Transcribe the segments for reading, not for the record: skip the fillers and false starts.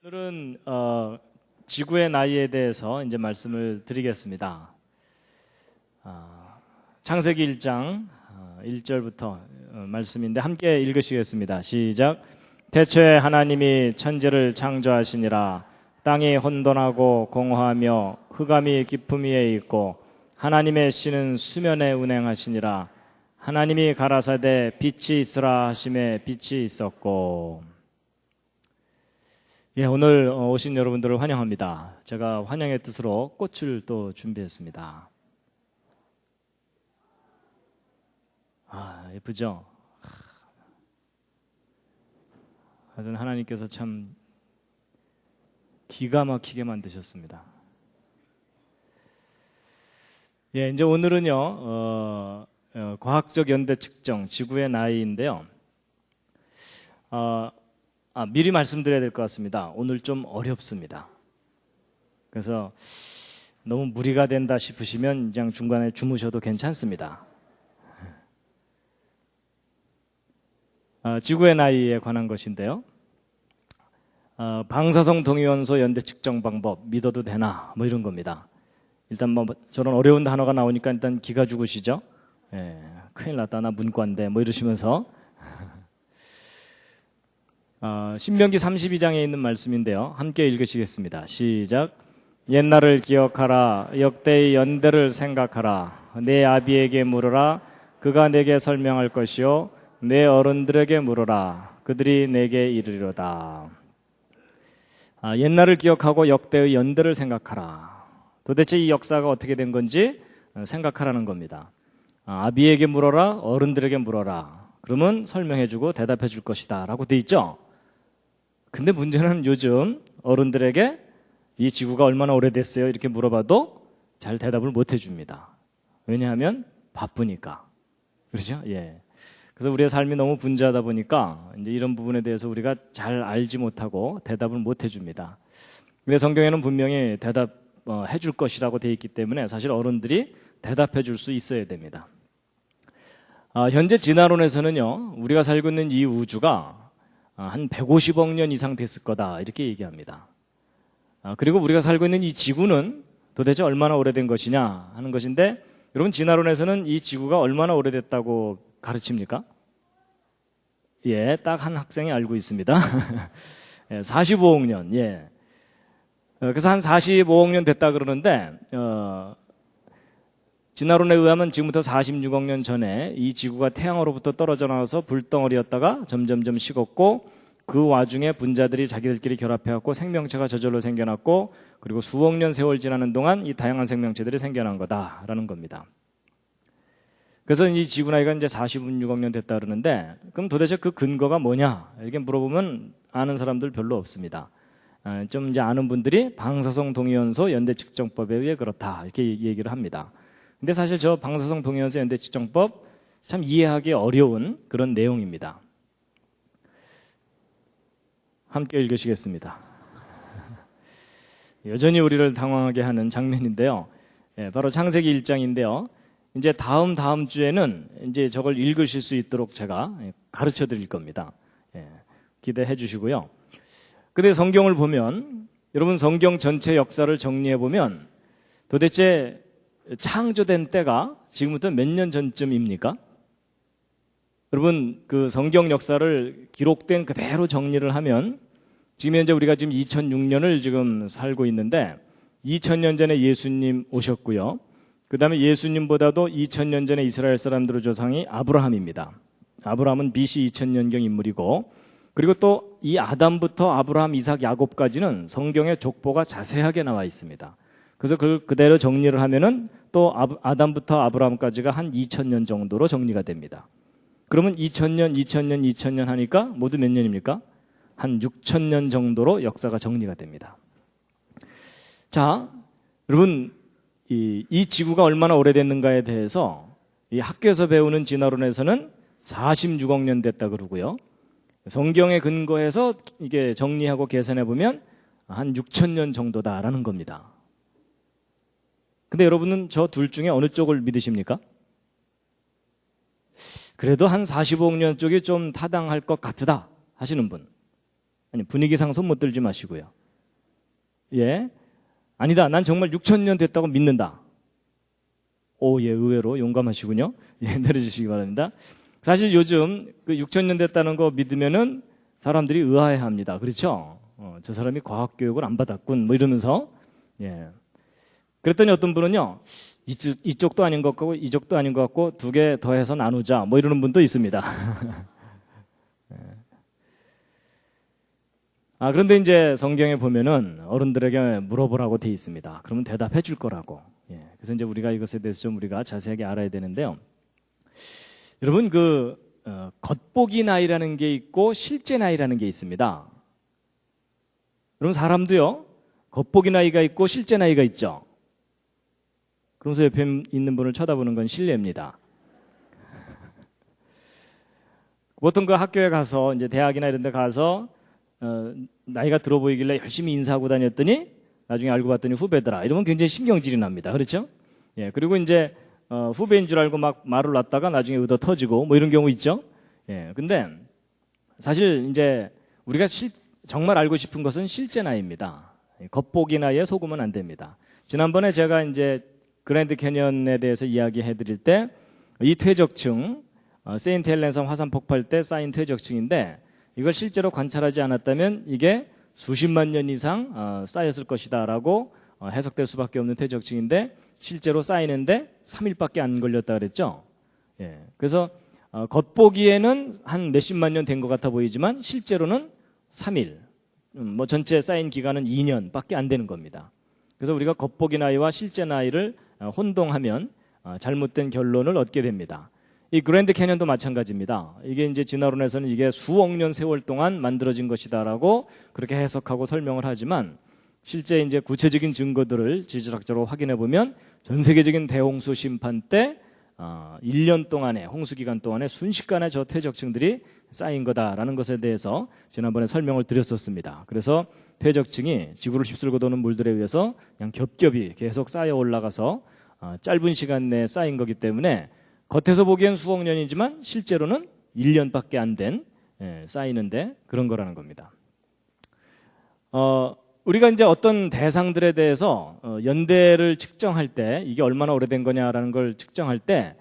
오늘은 지구의 나이에 대해서 이제 말씀을 드리겠습니다. 창세기 1장 1절부터 말씀인데 함께 읽으시겠습니다. 시작. 태초에 하나님이 천지를 창조하시니라. 땅이 혼돈하고 공허하며 흑암이 깊음 위에 있고 하나님의 씨는 수면에 운행하시니라. 하나님이 가라사대 빛이 있으라 하심에 빛이 있었고. 예, 오늘 오신 여러분들을 환영합니다. 제가 환영의 뜻으로 꽃을 또 준비했습니다. 예쁘죠? 하여튼 하나님께서 참 기가 막히게 만드셨습니다. 예, 이제 오늘은요, 과학적 연대 측정, 지구의 나이인데요. 미리 말씀드려야 될 것 같습니다. 오늘 좀 어렵습니다. 그래서 너무 무리가 된다 싶으시면 그냥 중간에 주무셔도 괜찮습니다. 지구의 나이에 관한 것인데요. 방사성 동위원소 연대 측정 방법 믿어도 되나 뭐 이런 겁니다. 일단 뭐 저런 어려운 단어가 나오니까 일단 기가 죽으시죠. 예, 큰일 났다 나 문과인데 뭐 이러시면서 신명기 32장에 있는 말씀인데요. 함께 읽으시겠습니다. 시작. 옛날을 기억하라. 역대의 연대를 생각하라. 내 아비에게 물으라. 그가 내게 설명할 것이요 내 어른들에게 물으라. 그들이 내게 이르리로다. 옛날을 기억하고 역대의 연대를 생각하라. 도대체 이 역사가 어떻게 된 건지 생각하라는 겁니다. 아비에게 물어라. 어른들에게 물어라. 그러면 설명해주고 대답해줄 것이다 라고 돼 있죠. 근데 문제는 요즘 어른들에게 이 지구가 얼마나 오래됐어요 이렇게 물어봐도 잘 대답을 못 해줍니다. 왜냐하면 바쁘니까. 그렇죠? 예. 그래서 우리의 삶이 너무 분주하다 보니까 이제 이런 부분에 대해서 우리가 잘 알지 못하고 대답을 못 해줍니다. 근데 성경에는 분명히 대답해 줄 것이라고 돼 있기 때문에 사실 어른들이 대답해 줄 수 있어야 됩니다. 현재 진화론에서는요, 우리가 살고 있는 이 우주가 한 150억 년 이상 됐을 거다 이렇게 얘기합니다. 그리고 우리가 살고 있는 이 지구는 도대체 얼마나 오래된 것이냐 하는 것인데, 여러분 진화론에서는 이 지구가 얼마나 오래됐다고 가르칩니까? 예, 딱 한 학생이 알고 있습니다. 45억 년. 예. 그래서 한 45억 년 됐다 그러는데 진화론에 의하면 지금부터 46억 년 전에 이 지구가 태양으로부터 떨어져 나와서 불덩어리였다가 점점점 식었고, 그 와중에 분자들이 자기들끼리 결합해갖고 생명체가 저절로 생겨났고, 그리고 수억 년 세월 지나는 동안 이 다양한 생명체들이 생겨난 거다라는 겁니다. 그래서 이 지구 나이가 이제 46억 년 됐다 그러는데, 그럼 도대체 그 근거가 뭐냐 이렇게 물어보면 아는 사람들 별로 없습니다. 좀 이제 아는 분들이 방사성 동위원소 연대 측정법에 의해 그렇다 이렇게 얘기를 합니다. 근데 사실 저 방사성 동위원소 연대 측정법 참 이해하기 어려운 그런 내용입니다. 함께 읽으시겠습니다. 여전히 우리를 당황하게 하는 장면인데요. 예, 바로 창세기 1장인데요. 이제 다음 주에는 이제 저걸 읽으실 수 있도록 제가 가르쳐 드릴 겁니다. 예, 기대해 주시고요. 근데 성경을 보면, 여러분 성경 전체 역사를 정리해 보면 도대체 창조된 때가 지금부터 몇 년 전쯤입니까? 여러분 그 성경 역사를 기록된 그대로 정리를 하면 지금 현재 우리가 지금 2006년을 지금 살고 있는데, 2000년 전에 예수님 오셨고요. 그 다음에 예수님보다도 2000년 전에 이스라엘 사람들의 조상이 아브라함입니다. 아브라함은 BC 2000년경 인물이고, 그리고 또 이 아담부터 아브라함, 이삭, 야곱까지는 성경의 족보가 자세하게 나와 있습니다. 그래서 그대로 정리를 하면은 또 아담부터 아브라함까지가 한 2000년 정도로 정리가 됩니다. 그러면 2000년 하니까 모두 몇 년입니까? 한 6000년 정도로 역사가 정리가 됩니다. 자, 여러분 이 지구가 얼마나 오래됐는가에 대해서 이 학교에서 배우는 진화론에서는 46억 년 됐다 그러고요. 성경에 근거해서 이게 정리하고 계산해 보면 한 6000년 정도다라는 겁니다. 근데 여러분은 저 둘 중에 어느 쪽을 믿으십니까? 그래도 한 45억 년 쪽이 좀 타당할 것 같다 하시는 분. 아니, 분위기상 손 못 들지 마시고요. 예. 아니다. 난 정말 6,000년 됐다고 믿는다. 오, 예, 의외로 용감하시군요. 예, 내려주시기 바랍니다. 사실 요즘 그 6,000년 됐다는 거 믿으면은 사람들이 의아해 합니다. 그렇죠? 저 사람이 과학교육을 안 받았군. 뭐 이러면서. 예. 그랬더니 어떤 분은요, 이쪽도 아닌 것 같고, 이쪽도 아닌 것 같고, 두 개 더해서 나누자. 뭐 이러는 분도 있습니다. 예. 그런데 이제 성경에 보면은 어른들에게 물어보라고 돼 있습니다. 그러면 대답해 줄 거라고. 예. 그래서 이제 우리가 이것에 대해서 좀 우리가 자세하게 알아야 되는데요. 여러분, 겉보기 나이라는 게 있고 실제 나이라는 게 있습니다. 여러분, 사람도요, 겉보기 나이가 있고 실제 나이가 있죠. 그러면서 옆에 있는 분을 쳐다보는 건 실례입니다. 보통 그 학교에 가서, 이제 대학이나 이런 데 가서, 나이가 들어 보이길래 열심히 인사하고 다녔더니 나중에 알고 봤더니 후배더라. 이러면 굉장히 신경질이 납니다. 그렇죠? 예. 그리고 이제, 후배인 줄 알고 막 말을 놨다가 나중에 의도 터지고 뭐 이런 경우 있죠? 예. 근데 사실 이제 우리가 정말 알고 싶은 것은 실제 나이입니다. 겉보기 나이에 속으면 안 됩니다. 지난번에 제가 이제 그랜드 캐년에 대해서 이야기해 드릴 때 이 퇴적층, 세인트 헬렌섬 화산 폭발 때 쌓인 퇴적층인데 이걸 실제로 관찰하지 않았다면 이게 수십만 년 이상 쌓였을 것이다라고 해석될 수밖에 없는 퇴적층인데 실제로 쌓이는데 3일밖에 안 걸렸다 그랬죠. 예. 그래서 겉보기에는 한 몇십만 년 된 것 같아 보이지만 실제로는 3일, 뭐 전체 쌓인 기간은 2년밖에 안 되는 겁니다. 그래서 우리가 겉보기 나이와 실제 나이를 혼동하면 잘못된 결론을 얻게 됩니다. 이 그랜드 캐년도 마찬가지입니다. 이게 이제 진화론에서는 이게 수억 년 세월 동안 만들어진 것이다라고 그렇게 해석하고 설명을 하지만 실제 이제 구체적인 증거들을 지질학적으로 확인해 보면 전 세계적인 대홍수 심판 때 1년 동안에 홍수 기간 동안에 순식간에 저 퇴적층들이 쌓인 거다라는 것에 대해서 지난번에 설명을 드렸었습니다. 그래서 퇴적층이 지구를 휩쓸고 도는 물들에 의해서 그냥 겹겹이 계속 쌓여 올라가서 짧은 시간 내에 쌓인 거기 때문에 겉에서 보기엔 수억 년이지만 실제로는 1년밖에 안 된 쌓이는데 그런 거라는 겁니다. 우리가 이제 어떤 대상들에 대해서 연대를 측정할 때 이게 얼마나 오래된 거냐라는 걸 측정할 때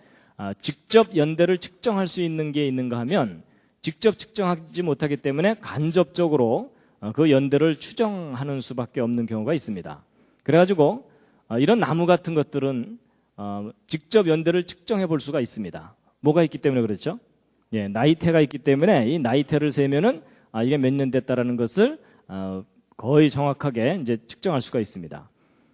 직접 연대를 측정할 수 있는 게 있는가 하면 직접 측정하지 못하기 때문에 간접적으로 그 연대를 추정하는 수밖에 없는 경우가 있습니다. 그래가지고 이런 나무 같은 것들은 직접 연대를 측정해 볼 수가 있습니다. 뭐가 있기 때문에 그렇죠? 예, 나이테가 있기 때문에 이 나이테를 세면은 이게 몇 년 됐다라는 것을 거의 정확하게 이제 측정할 수가 있습니다.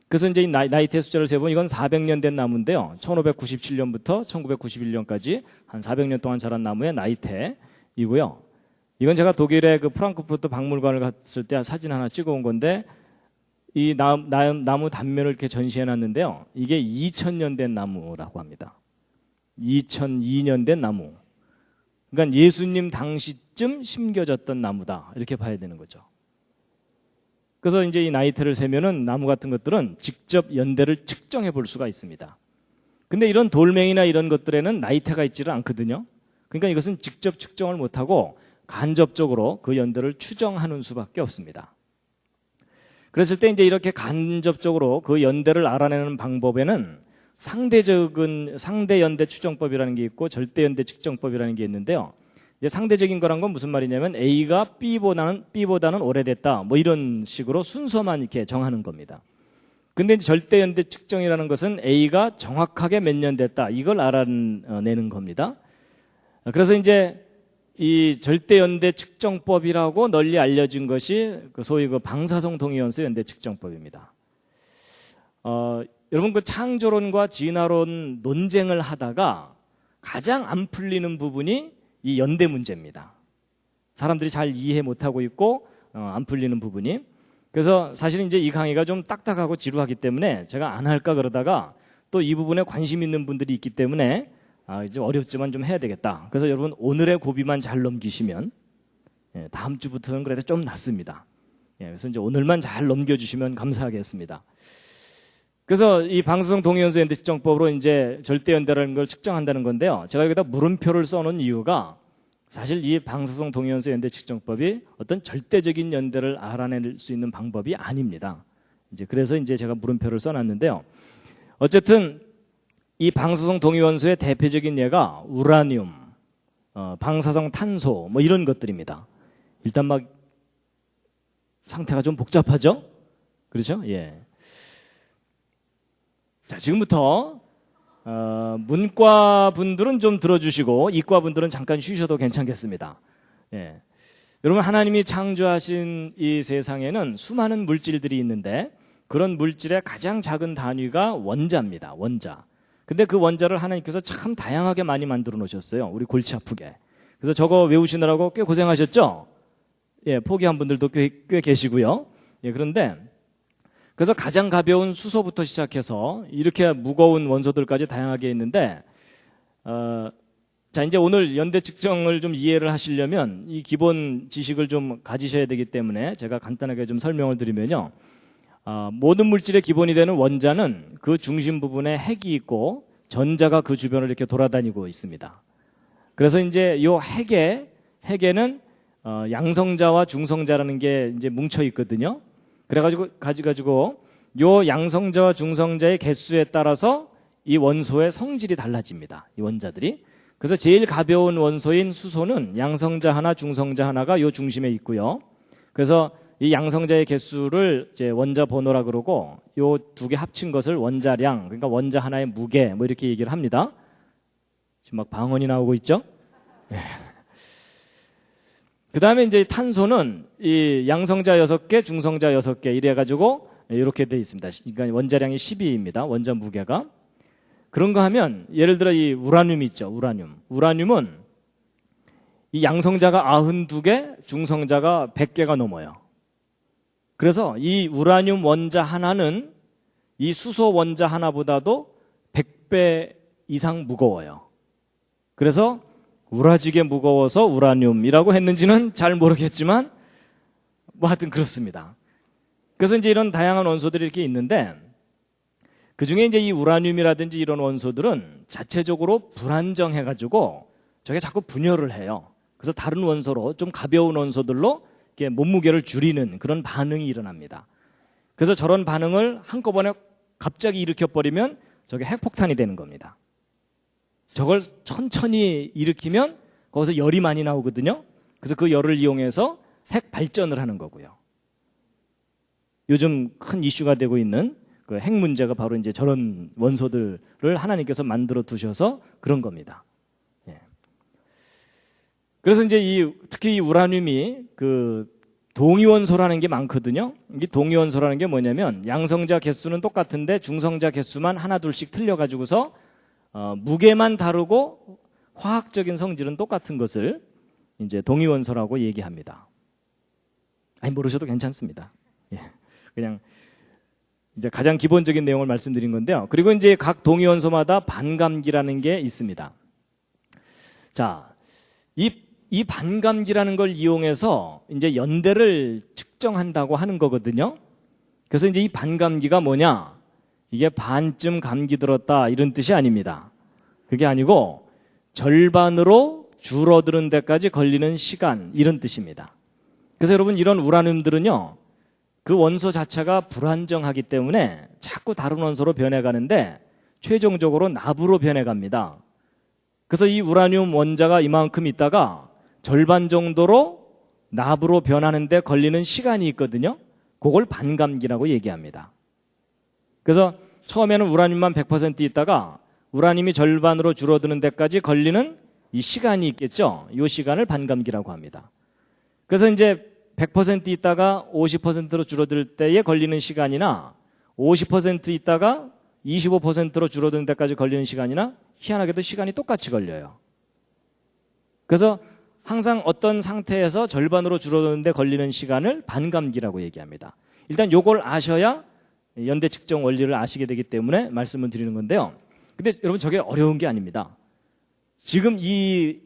그래서 이제 이 나이테 숫자를 세보면 이건 400년 된 나무인데요. 1597년부터 1991년까지 한 400년 동안 자란 나무의 나이테이고요. 이건 제가 독일의 그 프랑크푸르트 박물관을 갔을 때 사진 하나 찍어온 건데 이 나무 단면을 이렇게 전시해 놨는데요. 이게 2000년 된 나무라고 합니다. 2002년 된 나무. 그러니까 예수님 당시쯤 심겨졌던 나무다. 이렇게 봐야 되는 거죠. 그래서 이제 이 나이테를 세면은 나무 같은 것들은 직접 연대를 측정해 볼 수가 있습니다. 근데 이런 돌멩이나 이런 것들에는 나이테가 있지를 않거든요. 그러니까 이것은 직접 측정을 못하고 간접적으로 그 연대를 추정하는 수밖에 없습니다. 그랬을 때 이제 이렇게 간접적으로 그 연대를 알아내는 방법에는 상대 연대 추정법이라는 게 있고 절대 연대 측정법이라는 게 있는데요. 이제 상대적인 거란 건 무슨 말이냐면 A가 B보다는 오래됐다. 뭐 이런 식으로 순서만 이렇게 정하는 겁니다. 근데 이제 절대 연대 측정이라는 것은 A가 정확하게 몇 년 됐다. 이걸 알아내는 겁니다. 그래서 이제 이 절대 연대 측정법이라고 널리 알려진 것이 소위 그 방사성 동위원소 연대 측정법입니다. 여러분 그 창조론과 진화론 논쟁을 하다가 가장 안 풀리는 부분이 이 연대 문제입니다. 사람들이 잘 이해 못하고 있고 안 풀리는 부분이. 그래서 사실은 이제 이 강의가 좀 딱딱하고 지루하기 때문에 제가 안 할까 그러다가 또 이 부분에 관심 있는 분들이 있기 때문에 이제 어렵지만 좀 해야 되겠다. 그래서 여러분 오늘의 고비만 잘 넘기시면 다음 주부터는 그래도 좀 낫습니다. 그래서 이제 오늘만 잘 넘겨주시면 감사하겠습니다. 그래서 이 방사성 동위원소 연대 측정법으로 이제 절대 연대라는 걸 측정한다는 건데요. 제가 여기다 물음표를 써놓은 이유가 사실 이 방사성 동위원소 연대 측정법이 어떤 절대적인 연대를 알아낼 수 있는 방법이 아닙니다. 그래서 제가 물음표를 써놨는데요. 어쨌든 이 방사성 동위원소의 대표적인 예가 우라늄, 방사성 탄소 뭐 이런 것들입니다. 일단 막 상태가 좀 복잡하죠? 그렇죠? 예. 자, 지금부터 문과 분들은 좀 들어주시고 이과 분들은 잠깐 쉬셔도 괜찮겠습니다. 예. 여러분, 하나님이 창조하신 이 세상에는 수많은 물질들이 있는데 그런 물질의 가장 작은 단위가 원자입니다. 원자. 근데 그 원자를 하나님께서 참 다양하게 많이 만들어 놓으셨어요. 우리 골치 아프게. 그래서 저거 외우시느라고 꽤 고생하셨죠? 예, 포기한 분들도 꽤 계시고요. 예, 그런데 그래서 가장 가벼운 수소부터 시작해서 이렇게 무거운 원소들까지 다양하게 있는데, 자, 이제 오늘 연대 측정을 좀 이해를 하시려면 이 기본 지식을 좀 가지셔야 되기 때문에 제가 간단하게 좀 설명을 드리면요. 모든 물질의 기본이 되는 원자는 그 중심 부분에 핵이 있고 전자가 그 주변을 이렇게 돌아다니고 있습니다. 그래서 이제 요 핵에는 양성자와 중성자라는 게 이제 뭉쳐 있거든요. 그래가지고 요 양성자와 중성자의 개수에 따라서 이 원소의 성질이 달라집니다. 이 원자들이. 그래서 제일 가벼운 원소인 수소는 양성자 하나, 중성자 하나가 요 중심에 있고요. 그래서 이 양성자의 개수를 이제 원자 번호라 그러고 요 두 개 합친 것을 원자량, 그러니까 원자 하나의 무게 뭐 이렇게 얘기를 합니다. 지금 막 방언이 나오고 있죠? 네. 그 다음에 이제 탄소는 이 양성자 6개, 중성자 6개 이래가지고 이렇게 돼 있습니다. 그러니까 원자량이 12입니다. 원자 무게가. 그런 거 하면 예를 들어 이 우라늄이 있죠. 우라늄은 이 양성자가 92개, 중성자가 100개가 넘어요. 그래서 이 우라늄 원자 하나는 이 수소 원자 하나보다도 100배 이상 무거워요. 그래서 우라지게 무거워서 우라늄이라고 했는지는 잘 모르겠지만 뭐 하여튼 그렇습니다. 그래서 이제 이런 다양한 원소들이 이렇게 있는데 그 중에 이제 이 우라늄이라든지 이런 원소들은 자체적으로 불안정해가지고 저게 자꾸 분열을 해요. 그래서 다른 원소로 좀 가벼운 원소들로 이렇게 몸무게를 줄이는 그런 반응이 일어납니다. 그래서 저런 반응을 한꺼번에 갑자기 일으켜버리면 저게 핵폭탄이 되는 겁니다. 저걸 천천히 일으키면 거기서 열이 많이 나오거든요. 그래서 그 열을 이용해서 핵 발전을 하는 거고요. 요즘 큰 이슈가 되고 있는 그 핵 문제가 바로 이제 저런 원소들을 하나님께서 만들어 두셔서 그런 겁니다. 예. 그래서 이제 특히 이 우라늄이 그 동위원소라는 게 많거든요. 이 동위원소라는 게 뭐냐면 양성자 개수는 똑같은데 중성자 개수만 하나 둘씩 틀려가지고서 무게만 다르고 화학적인 성질은 똑같은 것을 이제 동위원소라고 얘기합니다. 아니, 모르셔도 괜찮습니다. 예. 그냥 이제 가장 기본적인 내용을 말씀드린 건데요. 그리고 이제 각 동위원소마다 반감기라는 게 있습니다. 자, 이 반감기라는 걸 이용해서 이제 연대를 측정한다고 하는 거거든요. 그래서 이제 이 반감기가 뭐냐? 이게 반쯤 감기 들었다 이런 뜻이 아닙니다. 그게 아니고 절반으로 줄어드는 데까지 걸리는 시간 이런 뜻입니다. 그래서 여러분 이런 우라늄들은요. 그 원소 자체가 불안정하기 때문에 자꾸 다른 원소로 변해가는데 최종적으로 납으로 변해갑니다. 그래서 이 우라늄 원자가 이만큼 있다가 절반 정도로 납으로 변하는데 걸리는 시간이 있거든요. 그걸 반감기라고 얘기합니다. 그래서 처음에는 우라늄만 100% 있다가 우라늄이 절반으로 줄어드는 데까지 걸리는 이 시간이 있겠죠. 이 시간을 반감기라고 합니다. 그래서 이제 100% 있다가 50%로 줄어들 때에 걸리는 시간이나 50% 있다가 25%로 줄어드는 데까지 걸리는 시간이나 희한하게도 시간이 똑같이 걸려요. 그래서 항상 어떤 상태에서 절반으로 줄어드는데 걸리는 시간을 반감기라고 얘기합니다. 일단 요걸 아셔야 연대 측정 원리를 아시게 되기 때문에 말씀을 드리는 건데요. 근데 여러분 저게 어려운 게 아닙니다. 지금 이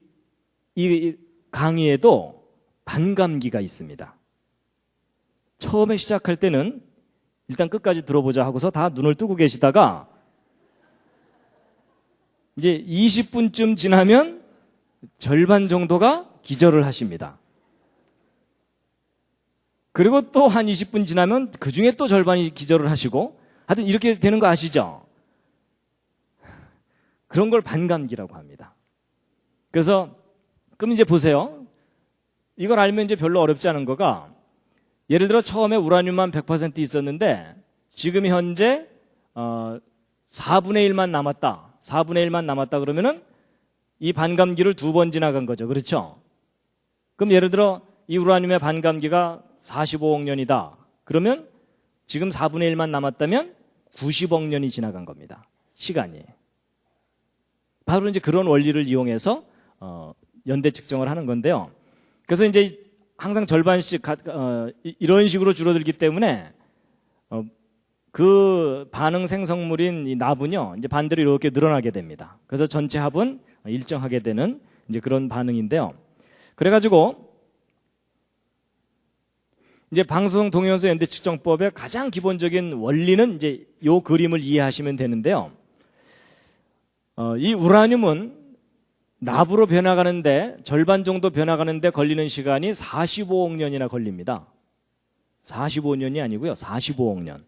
강의에도 반감기가 있습니다. 처음에 시작할 때는 일단 끝까지 들어보자 하고서 다 눈을 뜨고 계시다가 이제 20분쯤 지나면 절반 정도가 기절을 하십니다. 그리고 또 한 20분 지나면 그 중에 또 절반이 기절을 하시고, 하여튼 이렇게 되는 거 아시죠? 그런 걸 반감기라고 합니다. 그래서 그럼 이제 보세요. 이걸 알면 이제 별로 어렵지 않은 거가, 예를 들어 처음에 우라늄만 100% 있었는데 지금 현재 4분의 1만 남았다. 4분의 1만 남았다 그러면은 이 반감기를 2번 지나간 거죠. 그렇죠? 그럼 예를 들어 이 우라늄의 반감기가 45억 년이다. 그러면 지금 4분의 1만 남았다면 90억 년이 지나간 겁니다. 시간이. 바로 이제 그런 원리를 이용해서 연대 측정을 하는 건데요. 그래서 이제 항상 절반씩 이런 식으로 줄어들기 때문에 그 반응 생성물인 이 납은요, 이제 반대로 이렇게 늘어나게 됩니다. 그래서 전체 합은 일정하게 되는 이제 그런 반응인데요. 그래가지고 이제 방사성 동위원소 연대 측정법의 가장 기본적인 원리는 이제 요 그림을 이해하시면 되는데요. 이 우라늄은 납으로 변화가는데 절반 정도 변화가는데 걸리는 시간이 45억 년이나 걸립니다. 45년이 아니고요. 45억 년.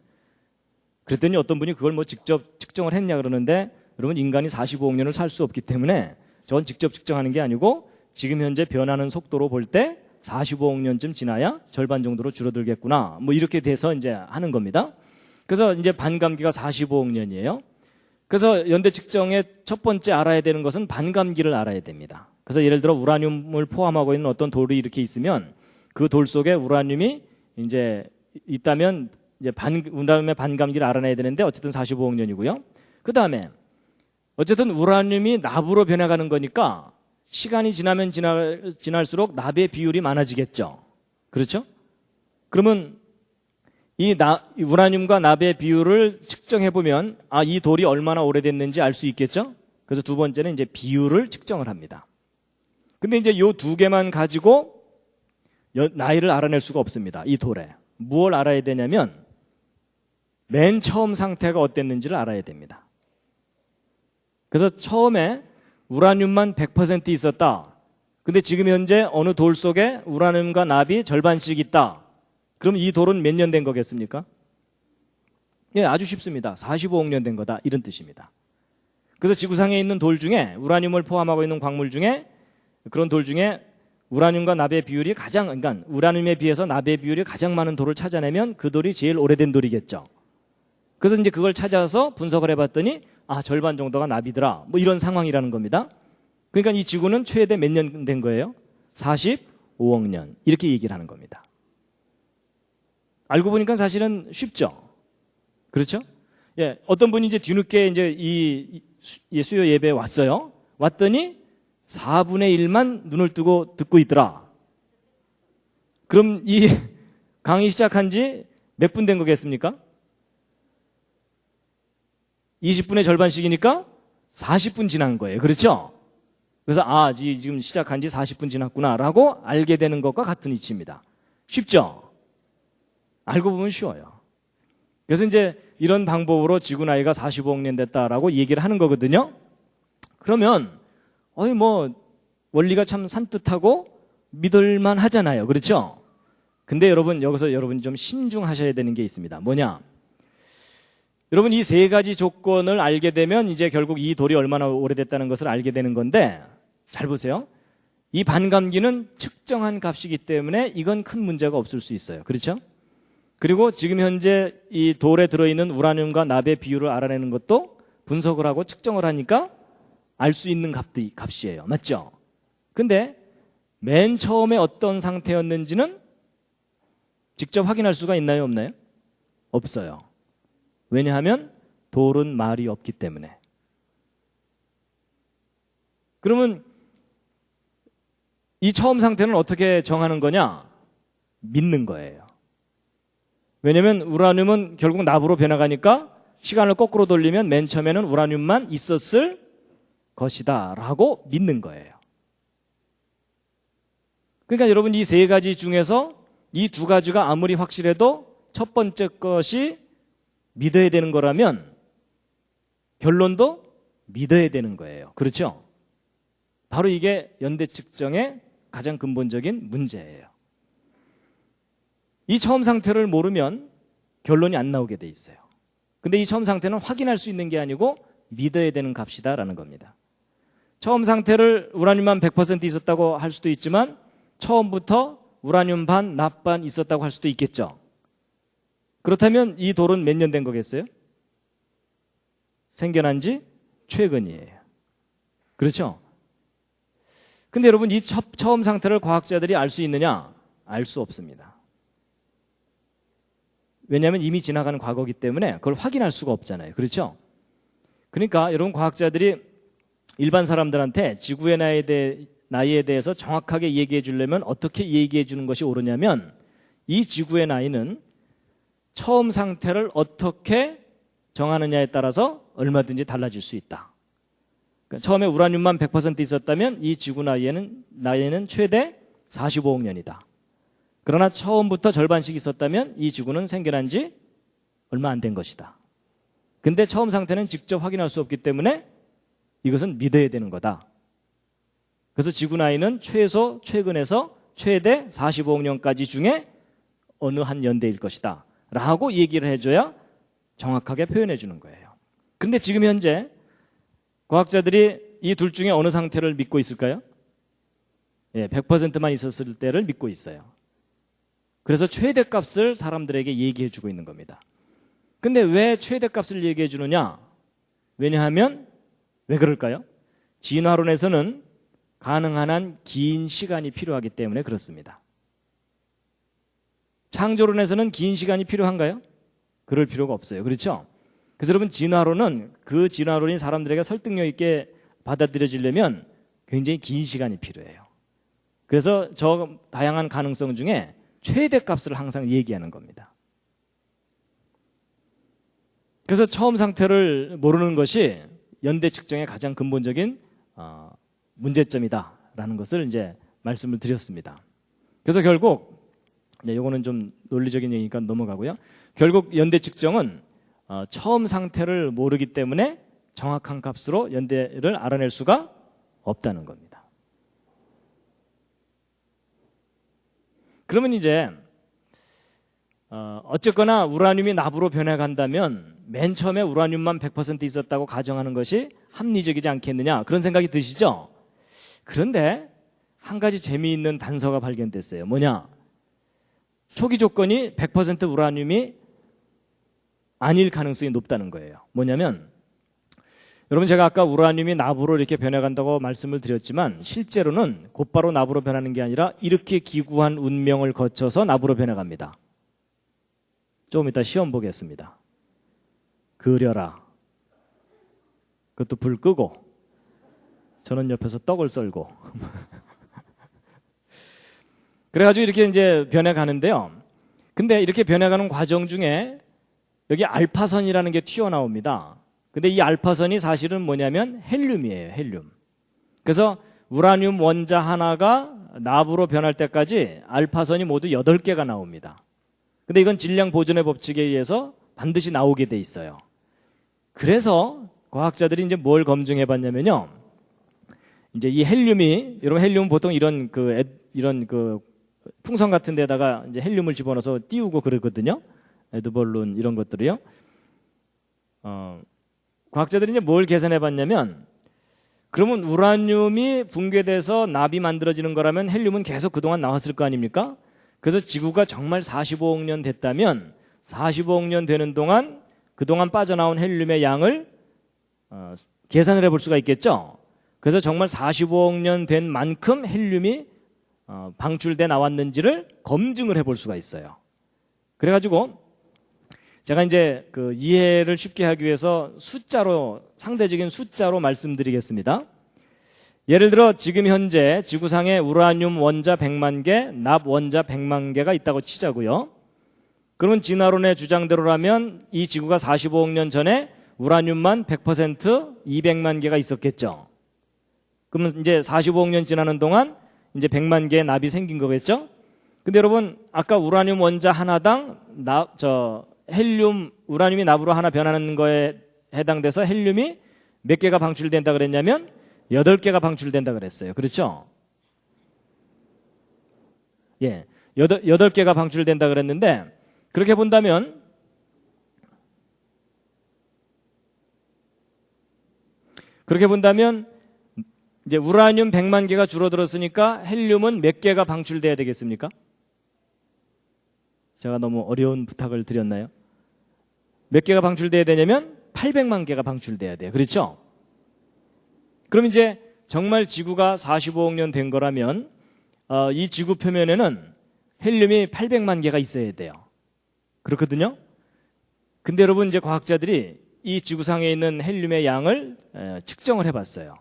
그랬더니 어떤 분이 그걸 뭐 직접 측정을 했냐 그러는데, 여러분 인간이 45억 년을 살 수 없기 때문에 저건 직접 측정하는 게 아니고 지금 현재 변하는 속도로 볼 때 45억 년쯤 지나야 절반 정도로 줄어들겠구나. 뭐 이렇게 돼서 이제 하는 겁니다. 그래서 이제 반감기가 45억 년이에요. 그래서 연대 측정의 첫 번째 알아야 되는 것은 반감기를 알아야 됩니다. 그래서 예를 들어 우라늄을 포함하고 있는 어떤 돌이 이렇게 있으면 그 돌 속에 우라늄이 이제 있다면 이제 우라늄의 반감기를 알아내야 되는데 어쨌든 45억 년이고요. 그 다음에 어쨌든 우라늄이 납으로 변해가는 거니까 시간이 지나면 지날수록 납의 비율이 많아지겠죠. 그렇죠? 그러면 이 우라늄과 납의 비율을 측정해보면 이 돌이 얼마나 오래됐는지 알 수 있겠죠? 그래서 두 번째는 이제 비율을 측정을 합니다. 근데 이제 요 두 개만 가지고 나이를 알아낼 수가 없습니다. 이 돌에. 무엇을 알아야 되냐면 맨 처음 상태가 어땠는지를 알아야 됩니다. 그래서 처음에 우라늄만 100% 있었다. 근데 지금 현재 어느 돌 속에 우라늄과 납이 절반씩 있다. 그럼 이 돌은 몇 년 된 거겠습니까? 예, 아주 쉽습니다. 45억 년 된 거다. 이런 뜻입니다. 그래서 지구상에 있는 돌 중에 우라늄을 포함하고 있는 광물 중에 그런 돌 중에 우라늄과 납의 비율이 그러니까 우라늄에 비해서 납의 비율이 가장 많은 돌을 찾아내면 그 돌이 제일 오래된 돌이겠죠. 그래서 이제 그걸 찾아서 분석을 해봤더니 절반 정도가 납이더라. 뭐 이런 상황이라는 겁니다. 그러니까 이 지구는 최대 몇 년 된 거예요? 45억 년. 이렇게 얘기를 하는 겁니다. 알고 보니까 사실은 쉽죠. 그렇죠? 예, 어떤 분이 이제 뒤늦게 이제 이 수요 예배에 왔어요. 왔더니 4분의 1만 눈을 뜨고 듣고 있더라. 그럼 이 강의 시작한 지 몇 분 된 거겠습니까? 20분의 절반씩이니까 40분 지난 거예요. 그렇죠? 그래서 지금 시작한 지 40분 지났구나라고 알게 되는 것과 같은 이치입니다. 쉽죠? 알고 보면 쉬워요. 그래서 이제 이런 방법으로 지구 나이가 45억 년 됐다라고 얘기를 하는 거거든요. 그러면 원리가 참 산뜻하고 믿을만 하잖아요. 그렇죠? 근데 여기서 여러분이 좀 신중하셔야 되는 게 있습니다. 뭐냐? 여러분 이 세 가지 조건을 알게 되면 이제 결국 이 돌이 얼마나 오래됐다는 것을 알게 되는 건데, 잘 보세요. 이 반감기는 측정한 값이기 때문에 이건 큰 문제가 없을 수 있어요. 그렇죠? 그리고 지금 현재 이 돌에 들어있는 우라늄과 납의 비율을 알아내는 것도 분석을 하고 측정을 하니까 알 수 있는 값이에요. 맞죠? 근데 맨 처음에 어떤 상태였는지는 직접 확인할 수가 있나요? 없나요? 없어요. 왜냐하면 돌은 말이 없기 때문에. 그러면 이 처음 상태는 어떻게 정하는 거냐? 믿는 거예요. 왜냐하면 우라늄은 결국 납으로 변해가니까 시간을 거꾸로 돌리면 맨 처음에는 우라늄만 있었을 것이다 라고 믿는 거예요. 그러니까 여러분 이 세 가지 중에서 이 두 가지가 아무리 확실해도 첫 번째 것이 믿어야 되는 거라면 결론도 믿어야 되는 거예요. 그렇죠? 바로 이게 연대 측정의 가장 근본적인 문제예요. 이 처음 상태를 모르면 결론이 안 나오게 돼 있어요. 근데 이 처음 상태는 확인할 수 있는 게 아니고 믿어야 되는 값이다라는 겁니다. 처음 상태를 우라늄만 100% 있었다고 할 수도 있지만 처음부터 우라늄 반, 납 반 있었다고 할 수도 있겠죠. 그렇다면 이 돌은 몇 년 된 거겠어요? 생겨난 지 최근이에요. 그렇죠? 근데 여러분, 이 처음 상태를 과학자들이 알 수 있느냐? 알 수 없습니다. 왜냐하면 이미 지나간 과거이기 때문에 그걸 확인할 수가 없잖아요. 그렇죠? 그러니까 여러분, 과학자들이 일반 사람들한테 지구의 나이에 대해서 정확하게 얘기해 주려면 어떻게 얘기해 주는 것이 옳으냐면, 이 지구의 나이는 처음 상태를 어떻게 정하느냐에 따라서 얼마든지 달라질 수 있다. 그러니까 처음에 우라늄만 100% 있었다면 이 지구 나이에는 최대 45억 년이다. 그러나 처음부터 절반씩 있었다면 이 지구는 생겨난 지 얼마 안 된 것이다. 근데 처음 상태는 직접 확인할 수 없기 때문에 이것은 믿어야 되는 거다. 그래서 지구 나이는 최근에서 최대 45억 년까지 중에 어느 한 연대일 것이다 라고 얘기를 해줘야 정확하게 표현해 주는 거예요. 근데 지금 현재 과학자들이 이 둘 중에 어느 상태를 믿고 있을까요? 100%만 있었을 때를 믿고 있어요. 그래서 최대값을 사람들에게 얘기해 주고 있는 겁니다. 근데 왜 최대값을 얘기해 주느냐? 왜냐하면 왜 그럴까요? 진화론에서는 가능한 한 긴 시간이 필요하기 때문에 그렇습니다. 창조론에서는 긴 시간이 필요한가요? 그럴 필요가 없어요. 그렇죠? 그래서 여러분, 진화론은 그 진화론이 사람들에게 설득력 있게 받아들여지려면 굉장히 긴 시간이 필요해요. 그래서 저 다양한 가능성 중에 최대값을 항상 얘기하는 겁니다. 그래서 처음 상태를 모르는 것이 연대 측정의 가장 근본적인 문제점이다라는 것을 이제 말씀을 드렸습니다. 그래서 결국 이거는 좀 논리적인 얘기니까 넘어가고요. 결국 연대 측정은 처음 상태를 모르기 때문에 정확한 값으로 연대를 알아낼 수가 없다는 겁니다. 그러면 이제 어쨌거나 우라늄이 납으로 변해간다면 맨 처음에 우라늄만 100% 있었다고 가정하는 것이 합리적이지 않겠느냐, 그런 생각이 드시죠? 그런데 한 가지 재미있는 단서가 발견됐어요. 뭐냐? 초기 조건이 100% 우라늄이 아닐 가능성이 높다는 거예요. 뭐냐면, 여러분, 제가 아까 우라늄이 납으로 이렇게 변해간다고 말씀을 드렸지만 실제로는 곧바로 납으로 변하는 게 아니라 이렇게 기구한 운명을 거쳐서 납으로 변해갑니다. 조금 이따 시험 보겠습니다. 그려라. 그것도 불 끄고 저는 옆에서 떡을 썰고 그래가지고 이렇게 이제 변해가는데요. 근데 이렇게 변해가는 과정 중에 여기 알파선이라는 게 튀어나옵니다. 근데 이 알파선이 사실은 뭐냐면 헬륨이에요. 헬륨. 그래서 우라늄 원자 하나가 납으로 변할 때까지 알파선이 모두 8개가 나옵니다. 근데 이건 질량 보존의 법칙에 의해서 반드시 나오게 돼 있어요. 그래서 과학자들이 이제 뭘 검증해 봤냐면요. 이제 이 헬륨이, 여러분, 헬륨은 보통 이런 풍선 같은 데다가 이제 헬륨을 집어넣어서 띄우고 그러거든요. 에드벌룬 이런 것들이요. 과학자들이 이제 뭘 계산해 봤냐면, 그러면 우라늄이 붕괴돼서 납이 만들어지는 거라면 헬륨은 계속 그동안 나왔을 거 아닙니까? 그래서 지구가 정말 45억 년 됐다면 45억 년 되는 동안 그동안 빠져나온 헬륨의 양을 계산을 해볼 수가 있겠죠. 그래서 정말 45억 년 된 만큼 헬륨이 방출돼 나왔는지를 검증을 해볼 수가 있어요. 그래가지고 제가 이제 그 이해를 쉽게 하기 위해서 상대적인 숫자로 말씀드리겠습니다. 예를 들어 지금 현재 지구상에 우라늄 원자 100만 개, 납 원자 100만 개가 있다고 치자고요. 그러면 진화론의 주장대로라면 이 지구가 45억 년 전에 우라늄만 100% 200만 개가 있었겠죠. 그러면 이제 45억 년 지나는 동안 이제 100만 개의 납이 생긴 거겠죠. 근데 여러분, 아까 우라늄 원자 하나당 우라늄이 납으로 하나 변하는 거에 해당돼서 헬륨이 몇 개가 방출된다 그랬냐면 8개가 방출된다 그랬어요. 그렇죠? 예, 8개가 방출된다 그랬는데 그렇게 본다면 이제 우라늄 100만 개가 줄어들었으니까 헬륨은 몇 개가 방출돼야 되겠습니까? 제가 너무 어려운 부탁을 드렸나요? 몇 개가 방출돼야 되냐면 800만 개가 방출돼야 돼요. 그렇죠? 그럼 이제 정말 지구가 45억 년 된 거라면 이 지구 표면에는 헬륨이 800만 개가 있어야 돼요. 그렇거든요? 근데 여러분 이제 과학자들이 이 지구상에 있는 헬륨의 양을 측정을 해봤어요.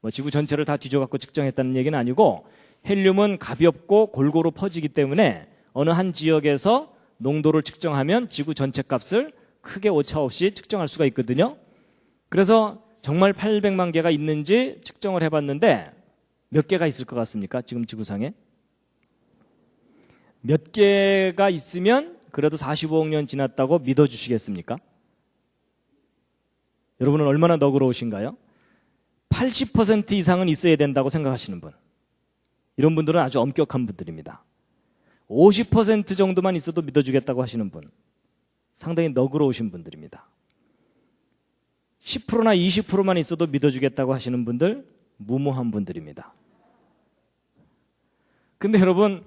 뭐 지구 전체를 다 뒤져갖고 측정했다는 얘기는 아니고 헬륨은 가볍고 골고루 퍼지기 때문에 어느 한 지역에서 농도를 측정하면 지구 전체 값을 크게 오차 없이 측정할 수가 있거든요. 그래서 정말 800만 개가 있는지 측정을 해봤는데 몇 개가 있을 것 같습니까? 지금 지구상에? 몇 개가 있으면 그래도 45억 년 지났다고 믿어주시겠습니까? 여러분은 얼마나 너그러우신가요? 80% 이상은 있어야 된다고 생각하시는 분. 이런 분들은 아주 엄격한 분들입니다. 50% 정도만 있어도 믿어주겠다고 하시는 분. 상당히 너그러우신 분들입니다. 10%나 20%만 있어도 믿어주겠다고 하시는 분들, 무모한 분들입니다. 근데 여러분,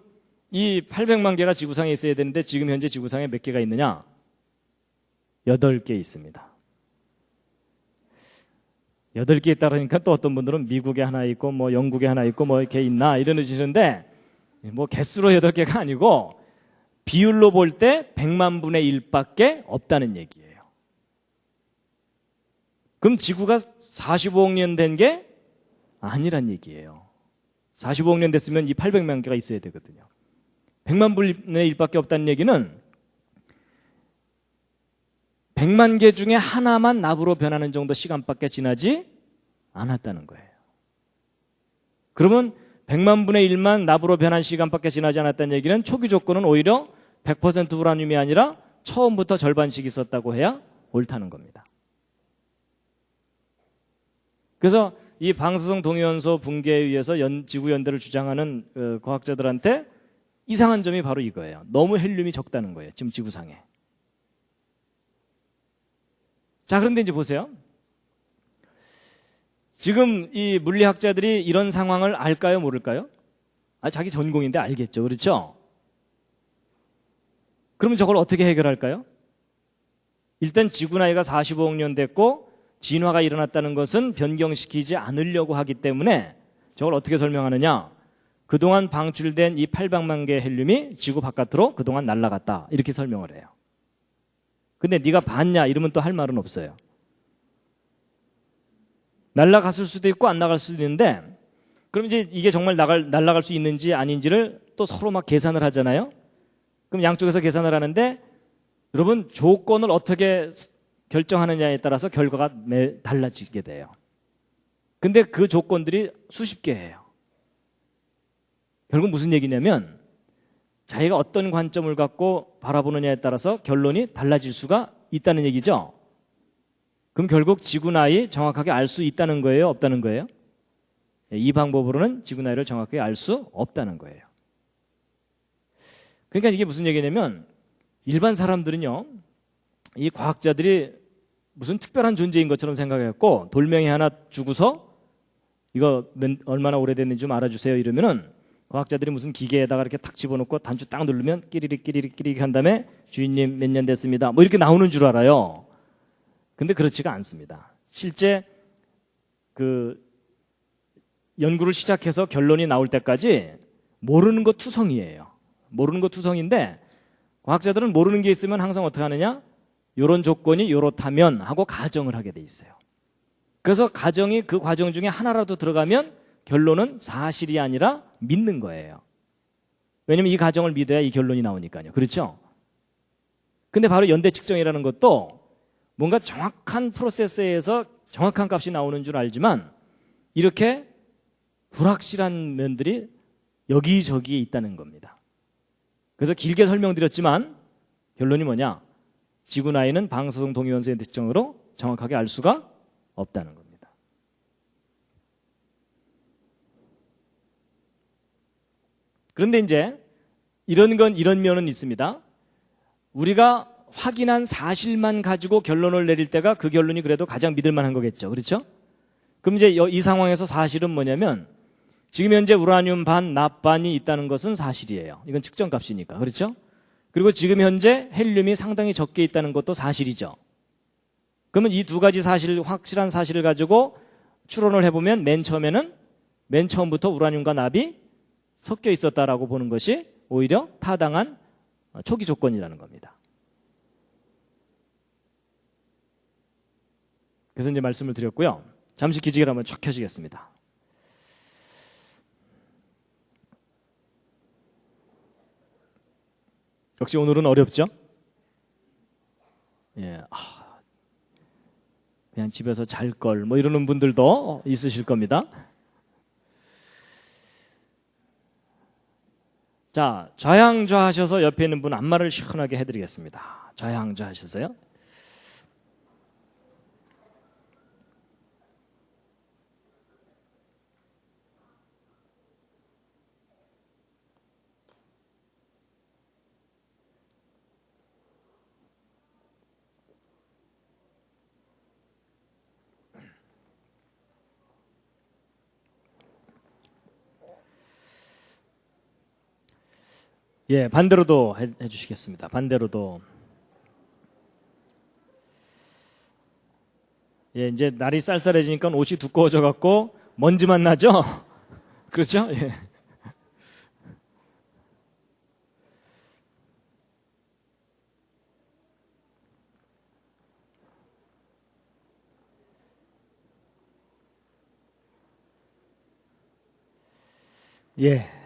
이 800만 개가 지구상에 있어야 되는데 지금 현재 지구상에 몇 개가 있느냐? 8개 있습니다. 8개 있다니까 또 어떤 분들은 미국에 하나 있고 뭐 영국에 하나 있고 뭐 이렇게 있나 이러시는데 뭐 개수로 8개가 아니고 비율로 볼 때 100만 분의 1밖에 없다는 얘기예요. 그럼 지구가 45억 년 된 게 아니란 얘기예요. 45억 년 됐으면 이 800만 개가 있어야 되거든요. 100만 분의 1밖에 없다는 얘기는 100만 개 중에 하나만 납으로 변하는 정도 시간밖에 지나지 않았다는 거예요. 그러면 100만 분의 1만 납으로 변한 시간밖에 지나지 않았다는 얘기는 초기 조건은 오히려 100% 우라늄이 아니라 처음부터 절반씩 있었다고 해야 옳다는 겁니다. 그래서 이 방사성 동위원소 붕괴에 의해서 지구 연대를 주장하는 과학자들한테 이상한 점이 바로 이거예요. 너무 헬륨이 적다는 거예요. 지금 지구상에. 자, 그런데 이제 보세요. 지금 이 물리학자들이 이런 상황을 알까요, 모를까요? 자기 전공인데 알겠죠. 그렇죠? 그러면 저걸 어떻게 해결할까요? 일단 지구 나이가 45억 년 됐고 진화가 일어났다는 것은 변경시키지 않으려고 하기 때문에 저걸 어떻게 설명하느냐? 그동안 방출된 이 800만 개의 헬륨이 지구 바깥으로 그동안 날아갔다. 이렇게 설명을 해요. 근데 네가 봤냐? 이러면 또 할 말은 없어요. 날아갔을 수도 있고 안 나갈 수도 있는데 그럼 이제 이게 정말 날아갈 수 있는지 아닌지를 또 서로 막 계산을 하잖아요. 그럼 양쪽에서 계산을 하는데 여러분 조건을 어떻게 결정하느냐에 따라서 결과가 달라지게 돼요. 근데 그 조건들이 수십 개예요. 결국 무슨 얘기냐면 자기가 어떤 관점을 갖고 바라보느냐에 따라서 결론이 달라질 수가 있다는 얘기죠. 그럼 결국 지구 나이 정확하게 알 수 있다는 거예요? 없다는 거예요? 이 방법으로는 지구 나이를 정확하게 알 수 없다는 거예요. 그러니까 이게 무슨 얘기냐면 일반 사람들은요, 이 과학자들이 무슨 특별한 존재인 것처럼 생각했고 돌멩이 하나 주고서 이거 얼마나 오래됐는지 좀 알아주세요 이러면은 과학자들이 무슨 기계에다가 이렇게 탁 집어넣고 단추 딱 누르면 끼리릭 한 다음에 주인님 몇 년 됐습니다. 뭐 이렇게 나오는 줄 알아요. 근데 그렇지가 않습니다. 실제 그 연구를 시작해서 결론이 나올 때까지 모르는 거 투성이에요. 모르는 거 투성인데 과학자들은 모르는 게 있으면 항상 어떻게 하느냐? 이런 조건이 이렇다면 하고 가정을 하게 돼 있어요. 그래서 가정이 그 과정 중에 하나라도 들어가면 결론은 사실이 아니라 믿는 거예요. 왜냐면 이 가정을 믿어야 이 결론이 나오니까요. 그렇죠? 근데 바로 연대 측정이라는 것도 뭔가 정확한 프로세스에 의해서 정확한 값이 나오는 줄 알지만 이렇게 불확실한 면들이 여기저기에 있다는 겁니다. 그래서 길게 설명드렸지만 결론이 뭐냐? 지구 나이는 방사성 동위원소의 특징으로 정확하게 알 수가 없다는 겁니다. 그런데 이제 이런 면은 있습니다. 우리가 확인한 사실만 가지고 결론을 내릴 때가 그 결론이 그래도 가장 믿을 만한 거겠죠. 그렇죠? 그럼 이제 이 상황에서 사실은 뭐냐면 지금 현재 우라늄 반, 납반이 있다는 것은 사실이에요. 이건 측정값이니까. 그렇죠? 그리고 지금 현재 헬륨이 상당히 적게 있다는 것도 사실이죠. 그러면 이 두 가지 확실한 사실을 가지고 추론을 해보면 맨 처음부터 우라늄과 납이 섞여 있었다라고 보는 것이 오히려 타당한 초기 조건이라는 겁니다. 그래서 이제 말씀을 드렸고요. 잠시 기지개를 한번 쫙 켜시겠습니다. 역시 오늘은 어렵죠? 예, 그냥 집에서 잘 걸 뭐 이러는 분들도 있으실 겁니다. 자, 좌양좌하셔서 옆에 있는 분 안마를 시원하게 해드리겠습니다. 좌양좌하셔서요. 예, 반대로도 해주시겠습니다. 반대로도. 예, 이제 날이 쌀쌀해지니까 옷이 두꺼워져 갖고 먼지만 나죠? 그렇죠? 예. 예.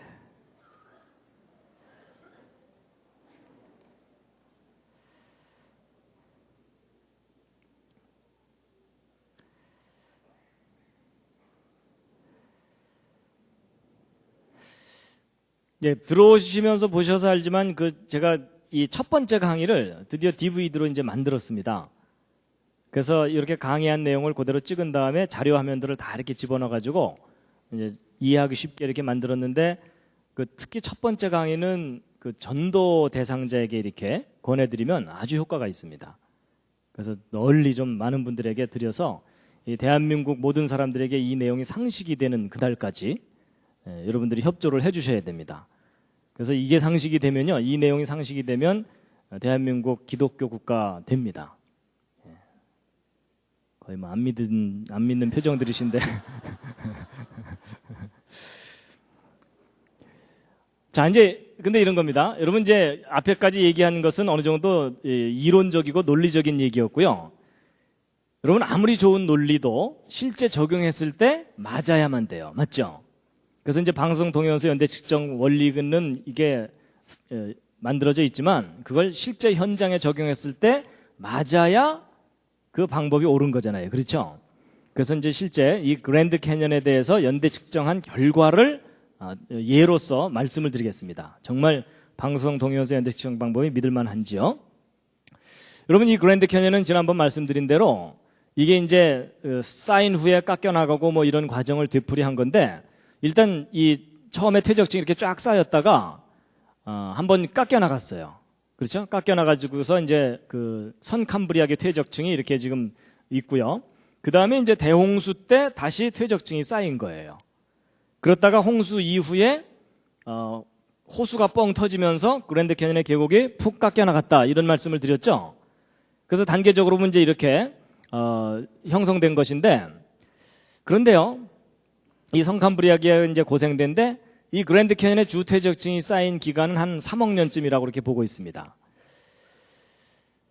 예, 들어오시면서 보셔서 알지만 제가 이 첫 번째 강의를 드디어 DVD로 이제 만들었습니다. 그래서 이렇게 강의한 내용을 그대로 찍은 다음에 자료 화면들을 다 이렇게 집어넣어 가지고 이제 이해하기 쉽게 이렇게 만들었는데 특히 첫 번째 강의는 전도 대상자에게 이렇게 권해드리면 아주 효과가 있습니다. 그래서 널리 좀 많은 분들에게 드려서 이 대한민국 모든 사람들에게 이 내용이 상식이 되는 그날까지 여러분들이 협조를 해주셔야 됩니다. 그래서 이게 상식이 되면요, 이 내용이 상식이 되면 대한민국 기독교 국가 됩니다. 거의 뭐 안 믿는 표정들이신데. 자, 이제 근데 이런 겁니다. 여러분 이제 앞에까지 얘기한 것은 어느 정도 이론적이고 논리적인 얘기였고요. 여러분 아무리 좋은 논리도 실제 적용했을 때 맞아야만 돼요. 맞죠? 그래서 이제 방송 동영상 연대 측정 원리는 이게 만들어져 있지만 그걸 실제 현장에 적용했을 때 맞아야 그 방법이 옳은 거잖아요. 그렇죠? 그래서 이제 실제 이 그랜드 캐년에 대해서 연대 측정한 결과를 예로서 말씀을 드리겠습니다. 정말 방송 동영상 연대 측정 방법이 믿을 만한지요? 여러분 이 그랜드 캐년은 지난번 말씀드린 대로 이게 이제 쌓인 후에 깎여나가고 뭐 이런 과정을 되풀이한 건데 일단 이 처음에 퇴적층이 이렇게 쫙 쌓였다가 한번 깎여나갔어요. 그렇죠? 깎여나가지고서 이제 선캄브리아계 퇴적층이 이렇게 지금 있고요. 그 다음에 이제 대홍수 때 다시 퇴적층이 쌓인 거예요. 그렇다가 홍수 이후에 호수가 뻥 터지면서 그랜드 캐년의 계곡이 푹 깎여나갔다 이런 말씀을 드렸죠. 그래서 단계적으로 보면 이제 이렇게 형성된 것인데 그런데요. 이 선캄브리아계가 이제 고생된데 이 그랜드 캐년의 주 퇴적층이 쌓인 기간은 한 3억 년쯤이라고 이렇게 보고 있습니다.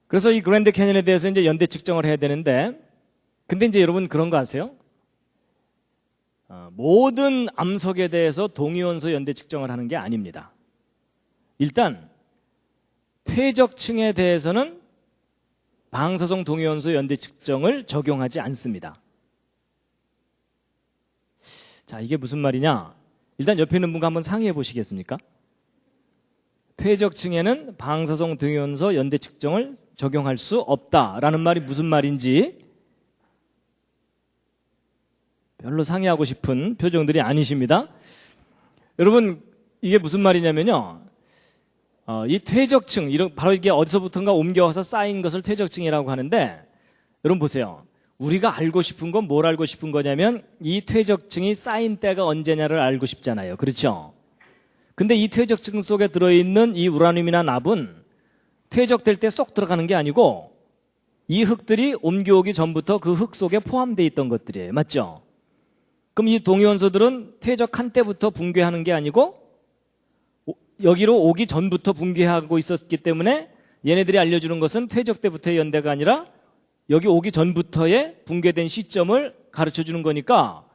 그래서 이 그랜드 캐년에 대해서 이제 연대 측정을 해야 되는데 근데 이제 여러분 그런 거 아세요? 모든 암석에 대해서 동위원소 연대 측정을 하는 게 아닙니다. 일단 퇴적층에 대해서는 방사성 동위원소 연대 측정을 적용하지 않습니다. 자, 이게 무슨 말이냐? 일단 옆에 있는 분과 한번 상의해 보시겠습니까? 퇴적층에는 방사성 동위원소 연대 측정을 적용할 수 없다라는 말이 무슨 말인지 별로 상의하고 싶은 표정들이 아니십니다. 여러분 이게 무슨 말이냐면요. 이 퇴적층, 바로 이게 어디서부턴가 옮겨와서 쌓인 것을 퇴적층이라고 하는데, 여러분 보세요. 우리가 알고 싶은 건 뭘 알고 싶은 거냐면 이 퇴적층이 쌓인 때가 언제냐를 알고 싶잖아요. 그렇죠? 근데 이 퇴적층 속에 들어있는 이 우라늄이나 납은 퇴적될 때 쏙 들어가는 게 아니고 이 흙들이 옮겨오기 전부터 그 흙 속에 포함되어 있던 것들이에요. 맞죠? 그럼 이 동위원소들은 퇴적한 때부터 붕괴하는 게 아니고 여기로 오기 전부터 붕괴하고 있었기 때문에 얘네들이 알려주는 것은 퇴적 때부터의 연대가 아니라 여기 오기 전부터의 붕괴된 시점을 가르쳐 주는 거니까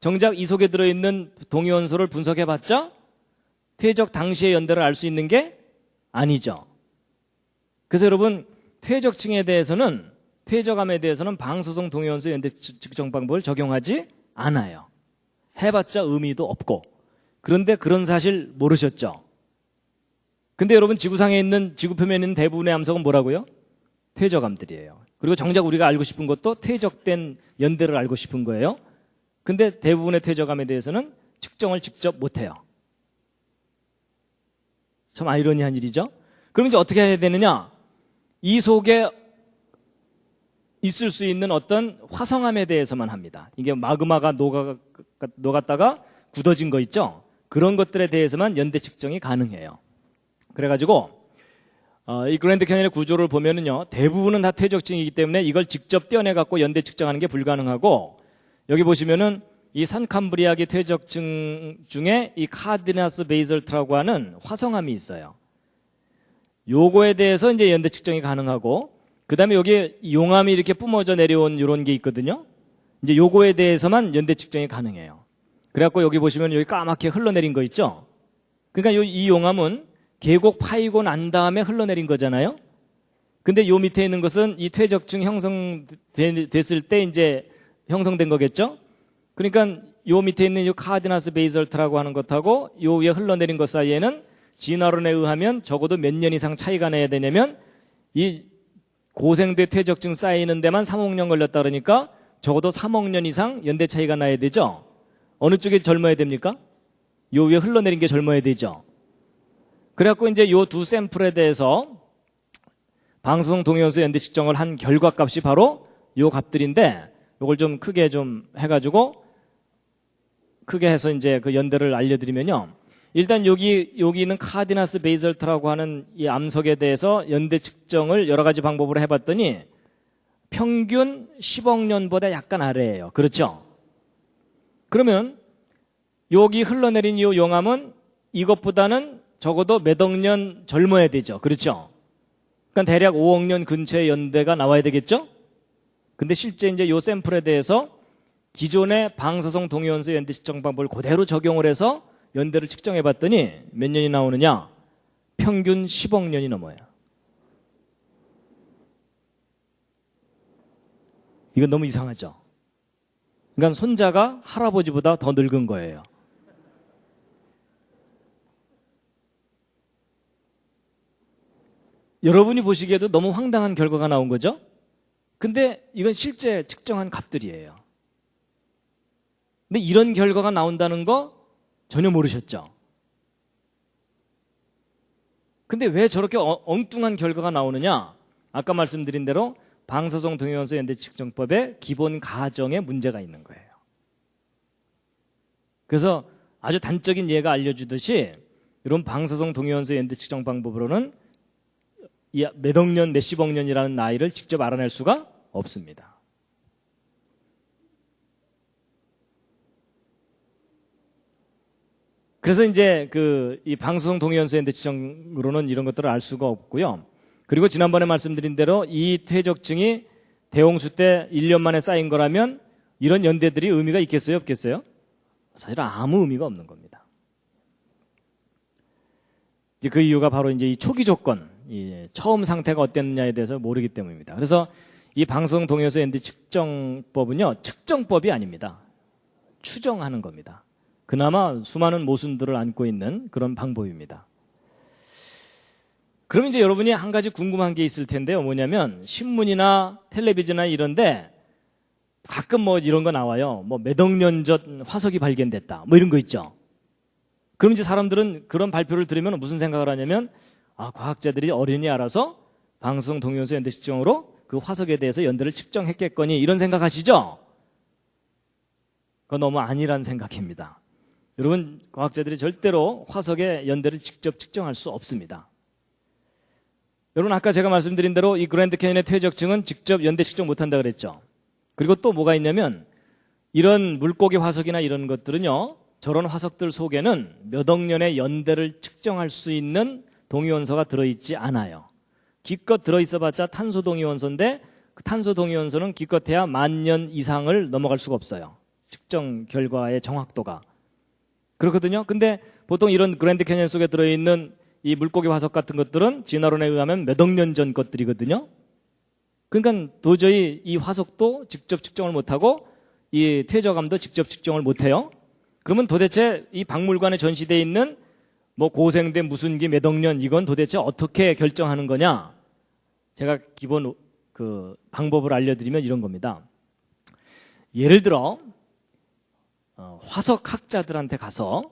정작 이 속에 들어있는 동위원소를 분석해봤자 퇴적 당시의 연대를 알 수 있는 게 아니죠. 그래서 여러분 퇴적층에 대해서는 퇴적암에 대해서는 방사성 동위원소 연대 측정 방법을 적용하지 않아요. 해봤자 의미도 없고. 그런데 그런 사실 모르셨죠? 근데 여러분 지구상에 있는 지구 표면에 있는 대부분의 암석은 뭐라고요? 퇴적암들이에요. 그리고 정작 우리가 알고 싶은 것도 퇴적된 연대를 알고 싶은 거예요. 근데 대부분의 퇴적암에 대해서는 측정을 직접 못해요. 참 아이러니한 일이죠. 그럼 이제 어떻게 해야 되느냐? 이 속에 있을 수 있는 어떤 화성암에 대해서만 합니다. 이게 마그마가 녹았다가 굳어진 거 있죠? 그런 것들에 대해서만 연대 측정이 가능해요. 그래가지고 이 그랜드 캐니언의 구조를 보면은요, 대부분은 다 퇴적층이기 때문에 이걸 직접 떼어내갖고 연대 측정하는 게 불가능하고, 여기 보시면은 이 산캄브리아기 퇴적층 중에 이 카르디나스 베이설트라고 하는 화성암이 있어요. 요거에 대해서 이제 연대 측정이 가능하고, 그 다음에 여기 용암이 이렇게 뿜어져 내려온 이런 게 있거든요. 이제 요거에 대해서만 연대 측정이 가능해요. 그래갖고 여기 보시면 여기 까맣게 흘러내린 거 있죠? 그러니까 이 용암은 계곡 파이고 난 다음에 흘러내린 거잖아요. 근데 요 밑에 있는 것은 이 퇴적층 형성됐을 때 이제 형성된 거겠죠. 그러니까 요 밑에 있는 요 카르디나스 베이설트라고 하는 것하고 요 위에 흘러내린 것 사이에는 진화론에 의하면 적어도 몇 년 이상 차이가 나야 되냐면 이 고생대 퇴적층 쌓이는 데만 3억 년 걸렸다 그러니까 적어도 3억 년 이상 연대 차이가 나야 되죠. 어느 쪽이 젊어야 됩니까? 요 위에 흘러내린 게 젊어야 되죠. 그래갖고 이제 요 두 샘플에 대해서 방사성 동위원소 연대 측정을 한 결과값이 바로 요 값들인데, 요걸 좀 크게 좀 해가지고 크게 해서 이제 그 연대를 알려드리면요. 일단 여기 있는 카르디나스 베이설트라고 하는 이 암석에 대해서 연대 측정을 여러 가지 방법으로 해봤더니 평균 10억 년보다 약간 아래예요. 그렇죠? 그러면 여기 흘러내린 이 용암은 이것보다는 적어도 몇 억 년 젊어야 되죠. 그렇죠? 그러니까 대략 5억 년 근처의 연대가 나와야 되겠죠? 근데 실제 이제 요 샘플에 대해서 기존의 방사성 동위원소 연대 측정 방법을 그대로 적용을 해서 연대를 측정해 봤더니 몇 년이 나오느냐? 평균 10억 년이 넘어요. 이건 너무 이상하죠? 그러니까 손자가 할아버지보다 더 늙은 거예요. 여러분이 보시기에도 너무 황당한 결과가 나온 거죠? 근데 이건 실제 측정한 값들이에요. 근데 이런 결과가 나온다는 거 전혀 모르셨죠? 근데 왜 저렇게 엉뚱한 결과가 나오느냐? 아까 말씀드린 대로 방사성 동위원소 연대 측정법의 기본 가정에 문제가 있는 거예요. 그래서 아주 단적인 예가 알려주듯이 이런 방사성 동위원소 연대 측정 방법으로는 몇억 년, 몇십억 년이라는 나이를 직접 알아낼 수가 없습니다. 그래서 이제 이 방사성 동위원소 연대 측정으로는 이런 것들을 알 수가 없고요. 그리고 지난번에 말씀드린 대로 이 퇴적층이 대홍수 때 1년 만에 쌓인 거라면 이런 연대들이 의미가 있겠어요, 없겠어요? 사실 아무 의미가 없는 겁니다. 이제 그 이유가 바로 이제 이 초기 조건, 이 처음 상태가 어땠느냐에 대해서 모르기 때문입니다. 그래서 이 방사성 동위원소 연대 측정법은요, 측정법이 아닙니다. 추정하는 겁니다. 그나마 수많은 모순들을 안고 있는 그런 방법입니다. 그럼 이제 여러분이 한 가지 궁금한 게 있을 텐데요. 뭐냐면 신문이나 텔레비전이나 이런데 가끔 뭐 이런 거 나와요. 뭐 몇 억 년 전 화석이 발견됐다. 뭐 이런 거 있죠. 그럼 이제 사람들은 그런 발표를 들으면 무슨 생각을 하냐면 과학자들이 어련히 알아서 방사성 동위원소 연대 측정으로 그 화석에 대해서 연대를 측정했겠거니 이런 생각하시죠? 그건 너무 아니란 생각입니다. 여러분, 과학자들이 절대로 화석의 연대를 직접 측정할 수 없습니다. 여러분, 아까 제가 말씀드린 대로 이 그랜드 캐니언의 퇴적층은 직접 연대 측정 못한다 그랬죠. 그리고 또 뭐가 있냐면 이런 물고기 화석이나 이런 것들은요, 저런 화석들 속에는 몇 억 년의 연대를 측정할 수 있는 동위원소가 들어있지 않아요. 기껏 들어있어봤자 탄소 동위원소인데 그 탄소 동위원소는 기껏해야 10,000년 이상을 넘어갈 수가 없어요. 측정 결과의 정확도가. 그렇거든요. 근데 보통 이런 그랜드 캐니언 속에 들어있는 이 물고기 화석 같은 것들은 진화론에 의하면 몇 억 년 전 것들이거든요. 그러니까 도저히 이 화석도 직접 측정을 못하고 이 퇴적암도 직접 측정을 못해요. 그러면 도대체 이 박물관에 전시되어 있는 뭐 고생대 무슨 기 몇 억 년 이건 도대체 어떻게 결정하는 거냐? 제가 기본 그 방법을 알려드리면 이런 겁니다. 예를 들어 화석학자들한테 가서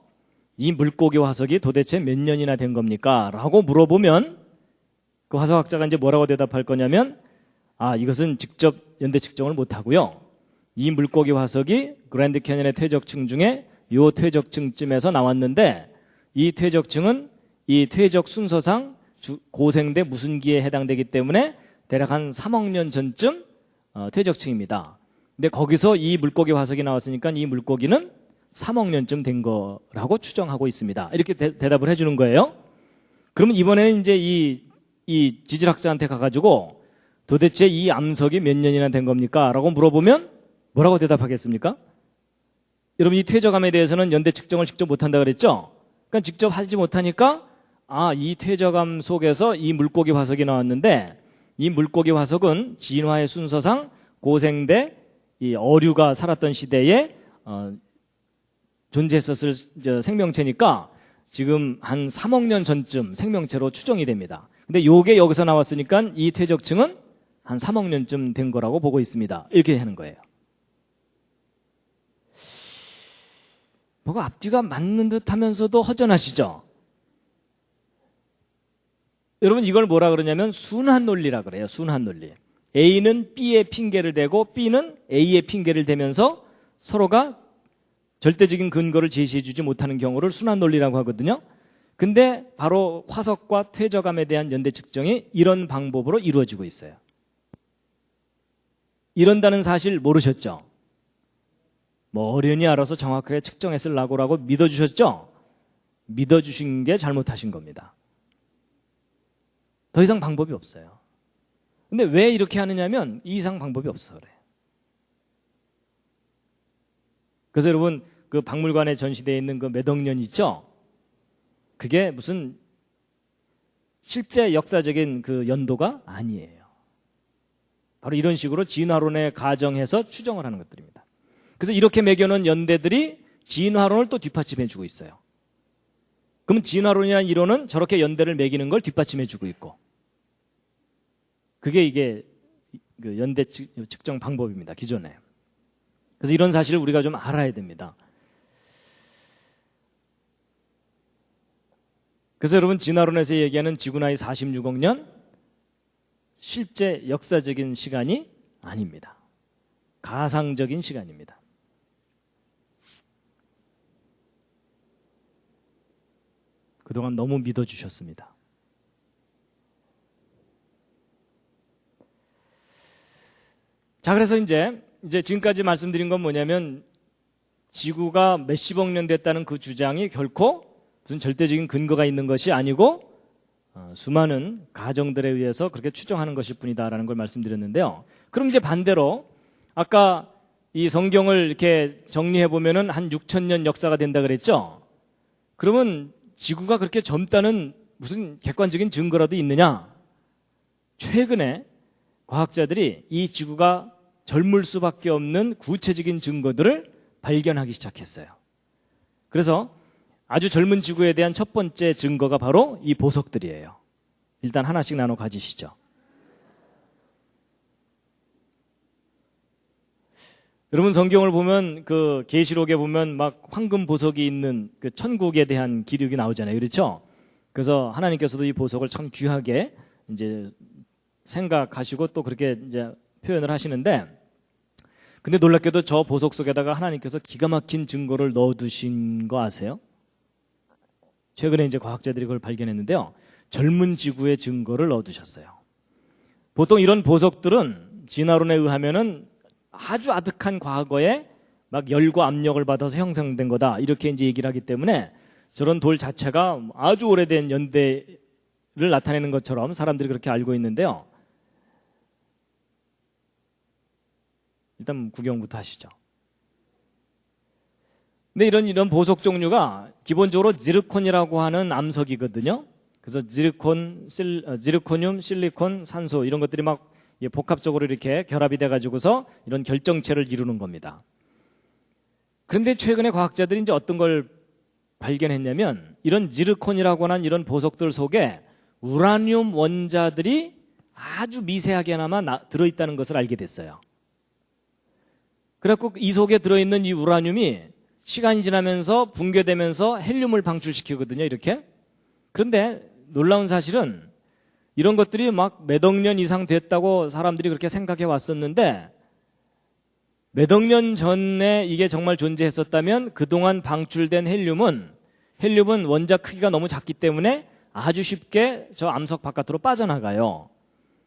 이 물고기 화석이 도대체 몇 년이나 된 겁니까? 라고 물어보면 그 화석학자가 이제 뭐라고 대답할 거냐면 이것은 직접 연대 측정을 못하고요. 이 물고기 화석이 그랜드 캐니언의 퇴적층 중에 요 퇴적층쯤에서 나왔는데 이 퇴적층은 이 퇴적 순서상 고생대 무슨 기에 해당되기 때문에 대략 한 3억 년 전쯤 퇴적층입니다. 근데 거기서 이 물고기 화석이 나왔으니까 이 물고기는 3억 년쯤 된 거라고 추정하고 있습니다. 이렇게 대답을 해주는 거예요. 그러면 이번에는 이제 이 지질학자한테 가가지고 도대체 이 암석이 몇 년이나 된 겁니까? 라고 물어보면 뭐라고 대답하겠습니까? 여러분, 이 퇴적암에 대해서는 연대 측정을 직접 못한다 그랬죠? 그러니까 직접 하지 못하니까 이 퇴적암 속에서 이 물고기 화석이 나왔는데 이 물고기 화석은 진화의 순서상 고생대 이 어류가 살았던 시대에 존재했었을 생명체니까 지금 한 3억 년 전쯤 생명체로 추정이 됩니다. 근데 요게 여기서 나왔으니까 이 퇴적층은 한 3억 년쯤 된 거라고 보고 있습니다. 이렇게 하는 거예요. 뭐가 앞뒤가 맞는 듯 하면서도 허전하시죠? 여러분, 이걸 뭐라 그러냐면 순환 논리라 그래요. 순환 논리. A는 B에 핑계를 대고 B는 A에 핑계를 대면서 서로가 절대적인 근거를 제시해주지 못하는 경우를 순환 논리라고 하거든요. 근데 바로 화석과 퇴적암에 대한 연대 측정이 이런 방법으로 이루어지고 있어요. 이런다는 사실 모르셨죠? 뭐 어련히 알아서 정확하게 측정했을라고 믿어주셨죠? 믿어주신 게 잘못하신 겁니다. 더 이상 방법이 없어요. 근데 왜 이렇게 하느냐면 이 이상 방법이 없어서 그래요. 그래서 여러분, 그 박물관에 전시되어 있는 그 몇 억 년 있죠? 그게 무슨 실제 역사적인 그 연도가 아니에요. 바로 이런 식으로 진화론에 가정해서 추정을 하는 것들입니다. 그래서 이렇게 매겨놓은 연대들이 진화론을 또 뒷받침해주고 있어요. 그럼 진화론이라는 이론은 저렇게 연대를 매기는 걸 뒷받침해주고 있고, 그게 이게 그 연대 측정 방법입니다. 기존에. 그래서 이런 사실을 우리가 좀 알아야 됩니다. 그래서 여러분, 진화론에서 얘기하는 지구 나이 46억 년 실제 역사적인 시간이 아닙니다. 가상적인 시간입니다. 그동안 너무 믿어주셨습니다. 자, 그래서 이제 지금까지 말씀드린 건 뭐냐면 지구가 몇십억 년 됐다는 그 주장이 결코 무슨 절대적인 근거가 있는 것이 아니고 수많은 가정들에 의해서 그렇게 추정하는 것일 뿐이다라는 걸 말씀드렸는데요. 그럼 이제 반대로 아까 이 성경을 이렇게 정리해 보면은 한 6,000년 역사가 된다 그랬죠? 그러면 지구가 그렇게 젊다는 무슨 객관적인 증거라도 있느냐? 최근에 과학자들이 이 지구가 젊을 수밖에 없는 구체적인 증거들을 발견하기 시작했어요. 그래서 아주 젊은 지구에 대한 첫 번째 증거가 바로 이 보석들이에요. 일단 하나씩 나눠 가지시죠. 여러분, 성경을 보면 그 계시록에 보면 막 황금 보석이 있는 그 천국에 대한 기록이 나오잖아요. 그렇죠? 그래서 하나님께서도 이 보석을 참 귀하게 이제 생각하시고 또 그렇게 이제 표현을 하시는데, 근데 놀랍게도 저 보석 속에다가 하나님께서 기가 막힌 증거를 넣어두신 거 아세요? 최근에 이제 과학자들이 그걸 발견했는데요. 젊은 지구의 증거를 넣어두셨어요. 보통 이런 보석들은 진화론에 의하면은 아주 아득한 과거에 막 열과 압력을 받아서 형성된 거다, 이렇게 이제 얘기를 하기 때문에 저런 돌 자체가 아주 오래된 연대를 나타내는 것처럼 사람들이 그렇게 알고 있는데요. 일단 구경부터 하시죠. 근데 이런 보석 종류가 기본적으로 지르콘이라고 하는 암석이거든요. 그래서 지르코늄, 실리콘, 산소 이런 것들이 막 복합적으로 이렇게 결합이 돼가지고서 이런 결정체를 이루는 겁니다. 그런데 최근에 과학자들이 이제 어떤 걸 발견했냐면, 이런 지르콘이라고 하는 이런 보석들 속에 우라늄 원자들이 아주 미세하게나마 들어있다는 것을 알게 됐어요. 그래갖고 이 속에 들어있는 이 우라늄이 시간이 지나면서 붕괴되면서 헬륨을 방출시키거든요, 이렇게. 그런데 놀라운 사실은 이런 것들이 막 몇 억 년 이상 됐다고 사람들이 그렇게 생각해 왔었는데, 몇 억 년 전에 이게 정말 존재했었다면 그동안 방출된 헬륨은 원자 크기가 너무 작기 때문에 아주 쉽게 저 암석 바깥으로 빠져나가요.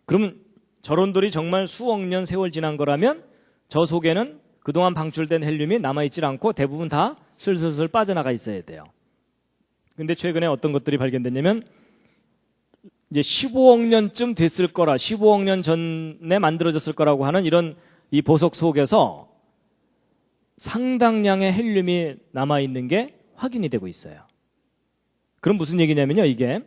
그러면 저런 돌이 정말 수억 년 세월 지난 거라면 저 속에는 그동안 방출된 헬륨이 남아있질 않고 대부분 다 슬슬슬 빠져나가 있어야 돼요. 근데 최근에 어떤 것들이 발견됐냐면, 이제 15억 년쯤 됐을 거라, 15억 년 전에 만들어졌을 거라고 하는 이런 이 보석 속에서 상당량의 헬륨이 남아있는 게 확인이 되고 있어요. 그럼 무슨 얘기냐면요, 이게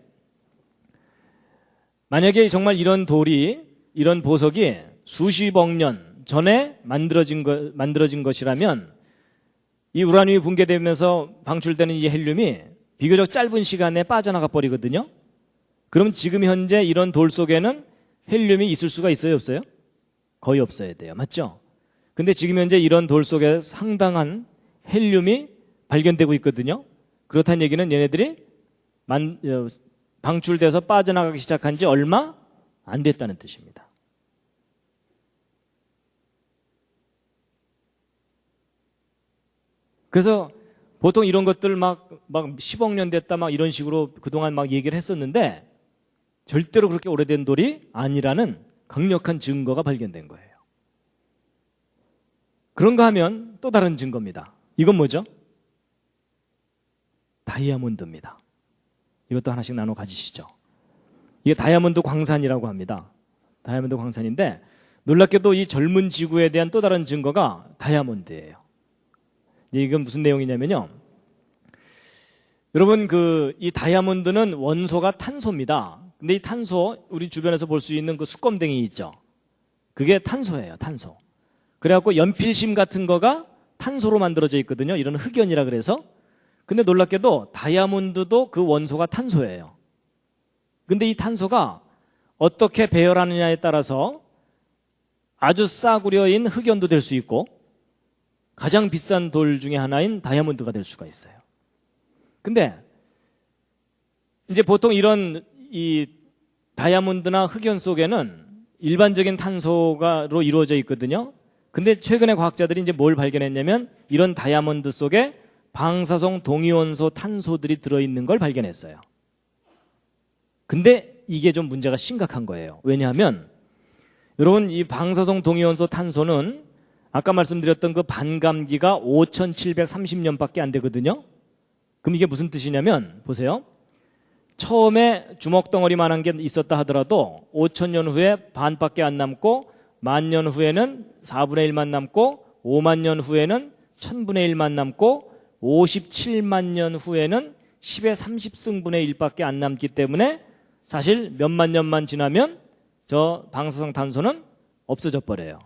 만약에 정말 이런 보석이 수십억 년 전에 만들어진 것이라면 이 우라늄이 붕괴되면서 방출되는 이 헬륨이 비교적 짧은 시간에 빠져나가 버리거든요. 그럼 지금 현재 이런 돌 속에는 헬륨이 있을 수가 있어요, 없어요? 거의 없어야 돼요. 맞죠? 근데 지금 현재 이런 돌 속에 상당한 헬륨이 발견되고 있거든요. 그렇다는 얘기는 얘네들이 방출돼서 빠져나가기 시작한 지 얼마 안 됐다는 뜻입니다. 그래서 보통 이런 것들 막 10억 년 됐다 막 이런 식으로 그동안 막 얘기를 했었는데, 절대로 그렇게 오래된 돌이 아니라는 강력한 증거가 발견된 거예요. 그런가 하면 또 다른 증거입니다. 이건 뭐죠? 다이아몬드입니다. 이것도 하나씩 나눠 가지시죠. 이게 다이아몬드 광산이라고 합니다. 다이아몬드 광산인데, 놀랍게도 이 젊은 지구에 대한 또 다른 증거가 다이아몬드예요. 이건 무슨 내용이냐면요, 여러분 이 다이아몬드는 원소가 탄소입니다. 근데 이 탄소, 우리 주변에서 볼 수 있는 그 수검댕이 있죠, 그게 탄소예요, 탄소. 그래갖고 연필심 같은 거가 탄소로 만들어져 있거든요. 이런 흑연이라 그래서. 근데 놀랍게도 다이아몬드도 그 원소가 탄소예요. 근데 이 탄소가 어떻게 배열하느냐에 따라서 아주 싸구려인 흑연도 될 수 있고 가장 비싼 돌 중에 하나인 다이아몬드가 될 수가 있어요. 근데 이제 보통 이런 이 다이아몬드나 흑연 속에는 일반적인 탄소로 이루어져 있거든요. 근데 최근에 과학자들이 이제 뭘 발견했냐면, 이런 다이아몬드 속에 방사성 동위원소 탄소들이 들어있는 걸 발견했어요. 근데 이게 좀 문제가 심각한 거예요. 왜냐하면 여러분, 이 방사성 동위원소 탄소는 아까 말씀드렸던 그 반감기가 5730년밖에 안 되거든요. 그럼 이게 무슨 뜻이냐면, 보세요. 처음에 주먹덩어리만한 게 있었다 하더라도 5000년 후에 반밖에 안 남고, 10,000년 후에는 4분의 1만 남고, 5만 년 후에는 1000분의 1만 남고, 57만 년 후에는 10의 30승분의 1밖에 안 남기 때문에 사실 몇만 년만 지나면 저 방사성 탄소는 없어져 버려요.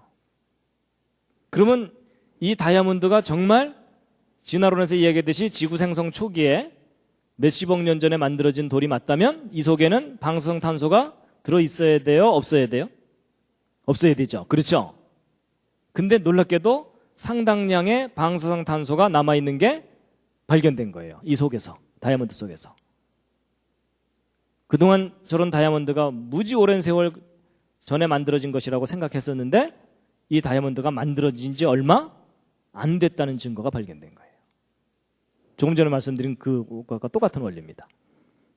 그러면 이 다이아몬드가 정말 진화론에서 이야기했듯이 지구 생성 초기에 몇십억 년 전에 만들어진 돌이 맞다면 이 속에는 방사성 탄소가 들어있어야 돼요, 없어야 돼요? 없어야 되죠. 그렇죠? 근데 놀랍게도 상당량의 방사성 탄소가 남아있는 게 발견된 거예요. 이 속에서, 다이아몬드 속에서. 그동안 저런 다이아몬드가 무지 오랜 세월 전에 만들어진 것이라고 생각했었는데 이 다이아몬드가 만들어진 지 얼마 안 됐다는 증거가 발견된 거예요. 조금 전에 말씀드린 그것과 똑같은 원리입니다.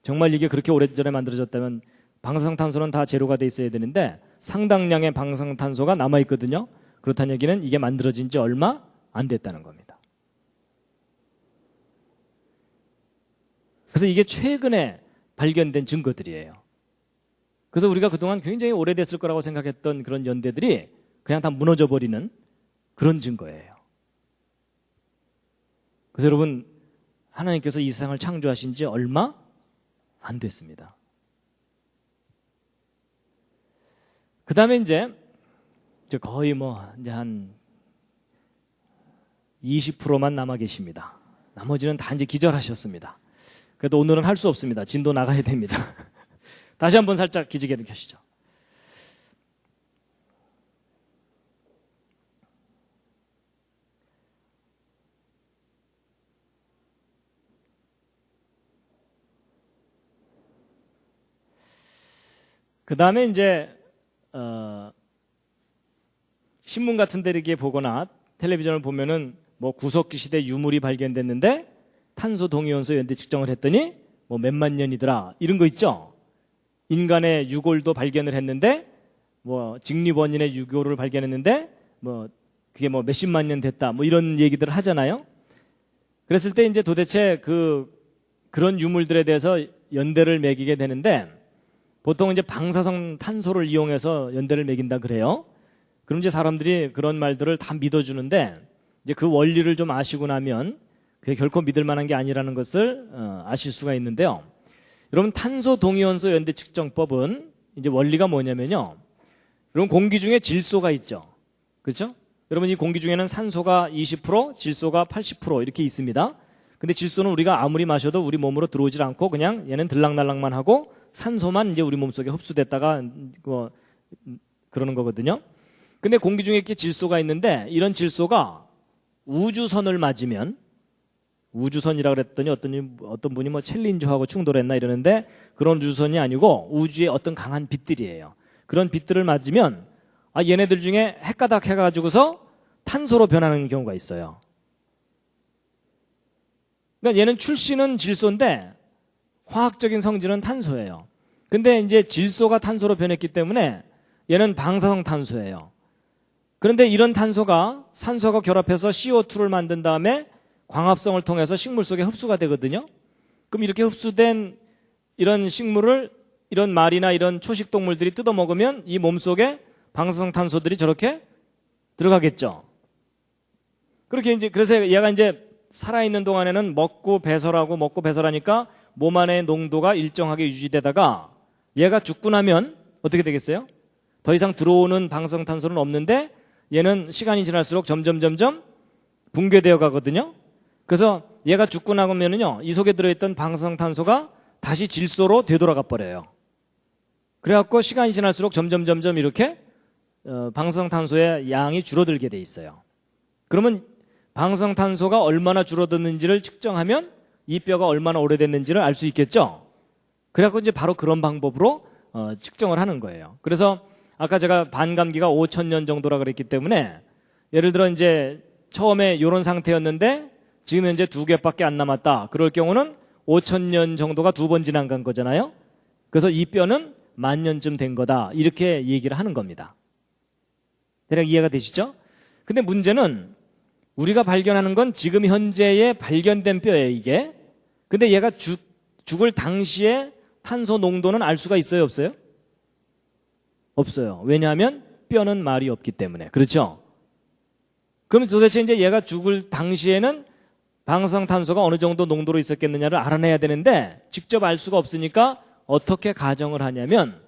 정말 이게 그렇게 오래전에 만들어졌다면 방사성탄소는 다 제로가 돼 있어야 되는데 상당량의 방사성탄소가 남아있거든요. 그렇다는 얘기는 이게 만들어진 지 얼마 안 됐다는 겁니다. 그래서 이게 최근에 발견된 증거들이에요. 그래서 우리가 그동안 굉장히 오래됐을 거라고 생각했던 그런 연대들이 그냥 다 무너져 버리는 그런 증거예요. 그래서 여러분, 하나님께서 이 세상을 창조하신 지 얼마 안 됐습니다. 그 다음에 이제 거의 이제 한 20%만 남아 계십니다. 나머지는 다 이제 기절하셨습니다. 그래도 오늘은 할 수 없습니다. 진도 나가야 됩니다. 다시 한번 살짝 기지개를 켜시죠. 그 다음에 이제 신문 같은 데 이렇게 보거나 텔레비전을 보면은 뭐 구석기 시대 유물이 발견됐는데 탄소 동위원소 연대 측정을 했더니 뭐 몇만 년이더라 이런 거 있죠. 인간의 유골도 발견을 했는데 뭐 직립원인의 유골을 발견했는데 뭐 그게 뭐 몇십만 년 됐다 뭐 이런 얘기들을 하잖아요. 그랬을 때 이제 도대체 그런 유물들에 대해서 연대를 매기게 되는데 보통 이제 방사성 탄소를 이용해서 연대를 매긴다 그래요. 그럼 이제 사람들이 그런 말들을 다 믿어주는데 이제 그 원리를 좀 아시고 나면 그게 결코 믿을 만한 게 아니라는 것을 아실 수가 있는데요. 여러분, 탄소 동위원소 연대 측정법은 이제 원리가 뭐냐면요. 여러분, 공기 중에 질소가 있죠. 그렇죠? 여러분, 이 공기 중에는 산소가 20%, 질소가 80% 이렇게 있습니다. 근데 질소는 우리가 아무리 마셔도 우리 몸으로 들어오질 않고 그냥 얘는 들락날락만 하고 산소만 이제 우리 몸속에 흡수됐다가 그러는 거거든요. 근데 공기 중에 이렇게 질소가 있는데 이런 질소가 우주선을 맞으면 우주선이라 그랬더니 어떤 분이 뭐 챌린저하고 충돌했나 이러는데 그런 우주선이 아니고 우주의 어떤 강한 빛들이에요. 그런 빛들을 맞으면 얘네들 중에 핵가닥 해가지고서 탄소로 변하는 경우가 있어요. 그러니까 얘는 출시는 질소인데 화학적인 성질은 탄소예요. 근데 이제 질소가 탄소로 변했기 때문에 얘는 방사성 탄소예요. 그런데 이런 탄소가 산소하고 결합해서 CO2를 만든 다음에 광합성을 통해서 식물 속에 흡수가 되거든요. 그럼 이렇게 흡수된 이런 식물을 이런 말이나 이런 초식 동물들이 뜯어 먹으면 이 몸속에 방사성 탄소들이 저렇게 들어가겠죠. 그렇게 이제 그래서 얘가 이제 살아있는 동안에는 먹고 배설하니까 몸 안의 농도가 일정하게 유지되다가 얘가 죽고 나면 어떻게 되겠어요? 더 이상 들어오는 방사성 탄소는 없는데 얘는 시간이 지날수록 점점 붕괴되어 가거든요. 그래서 얘가 죽고 나면은요, 이 속에 들어있던 방사성 탄소가 다시 질소로 되돌아가 버려요. 그래갖고 시간이 지날수록 점점 이렇게 방사성 탄소의 양이 줄어들게 돼 있어요. 그러면 방사성 탄소가 얼마나 줄어들는지를 측정하면 이 뼈가 얼마나 오래됐는지를 알 수 있겠죠. 그래갖고 이제 바로 그런 방법으로 측정을 하는 거예요. 그래서 아까 제가 반감기가 5,000년 정도라 그랬기 때문에 예를 들어 이제 처음에 이런 상태였는데 지금 현재 2개밖에 안 남았다. 그럴 경우는 5,000년 정도가 2번 지난 간 거잖아요. 그래서 이 뼈는 10,000년쯤 된 거다. 이렇게 얘기를 하는 겁니다. 대략 이해가 되시죠? 근데 문제는 우리가 발견하는 건 지금 현재에 발견된 뼈예요, 이게. 근데 얘가 죽을 당시에 탄소 농도는 알 수가 있어요, 없어요? 없어요. 왜냐하면 뼈는 말이 없기 때문에. 그렇죠? 그럼 도대체 이제 얘가 죽을 당시에는 방사성 탄소가 어느 정도 농도로 있었겠느냐를 알아내야 되는데 직접 알 수가 없으니까 어떻게 가정을 하냐면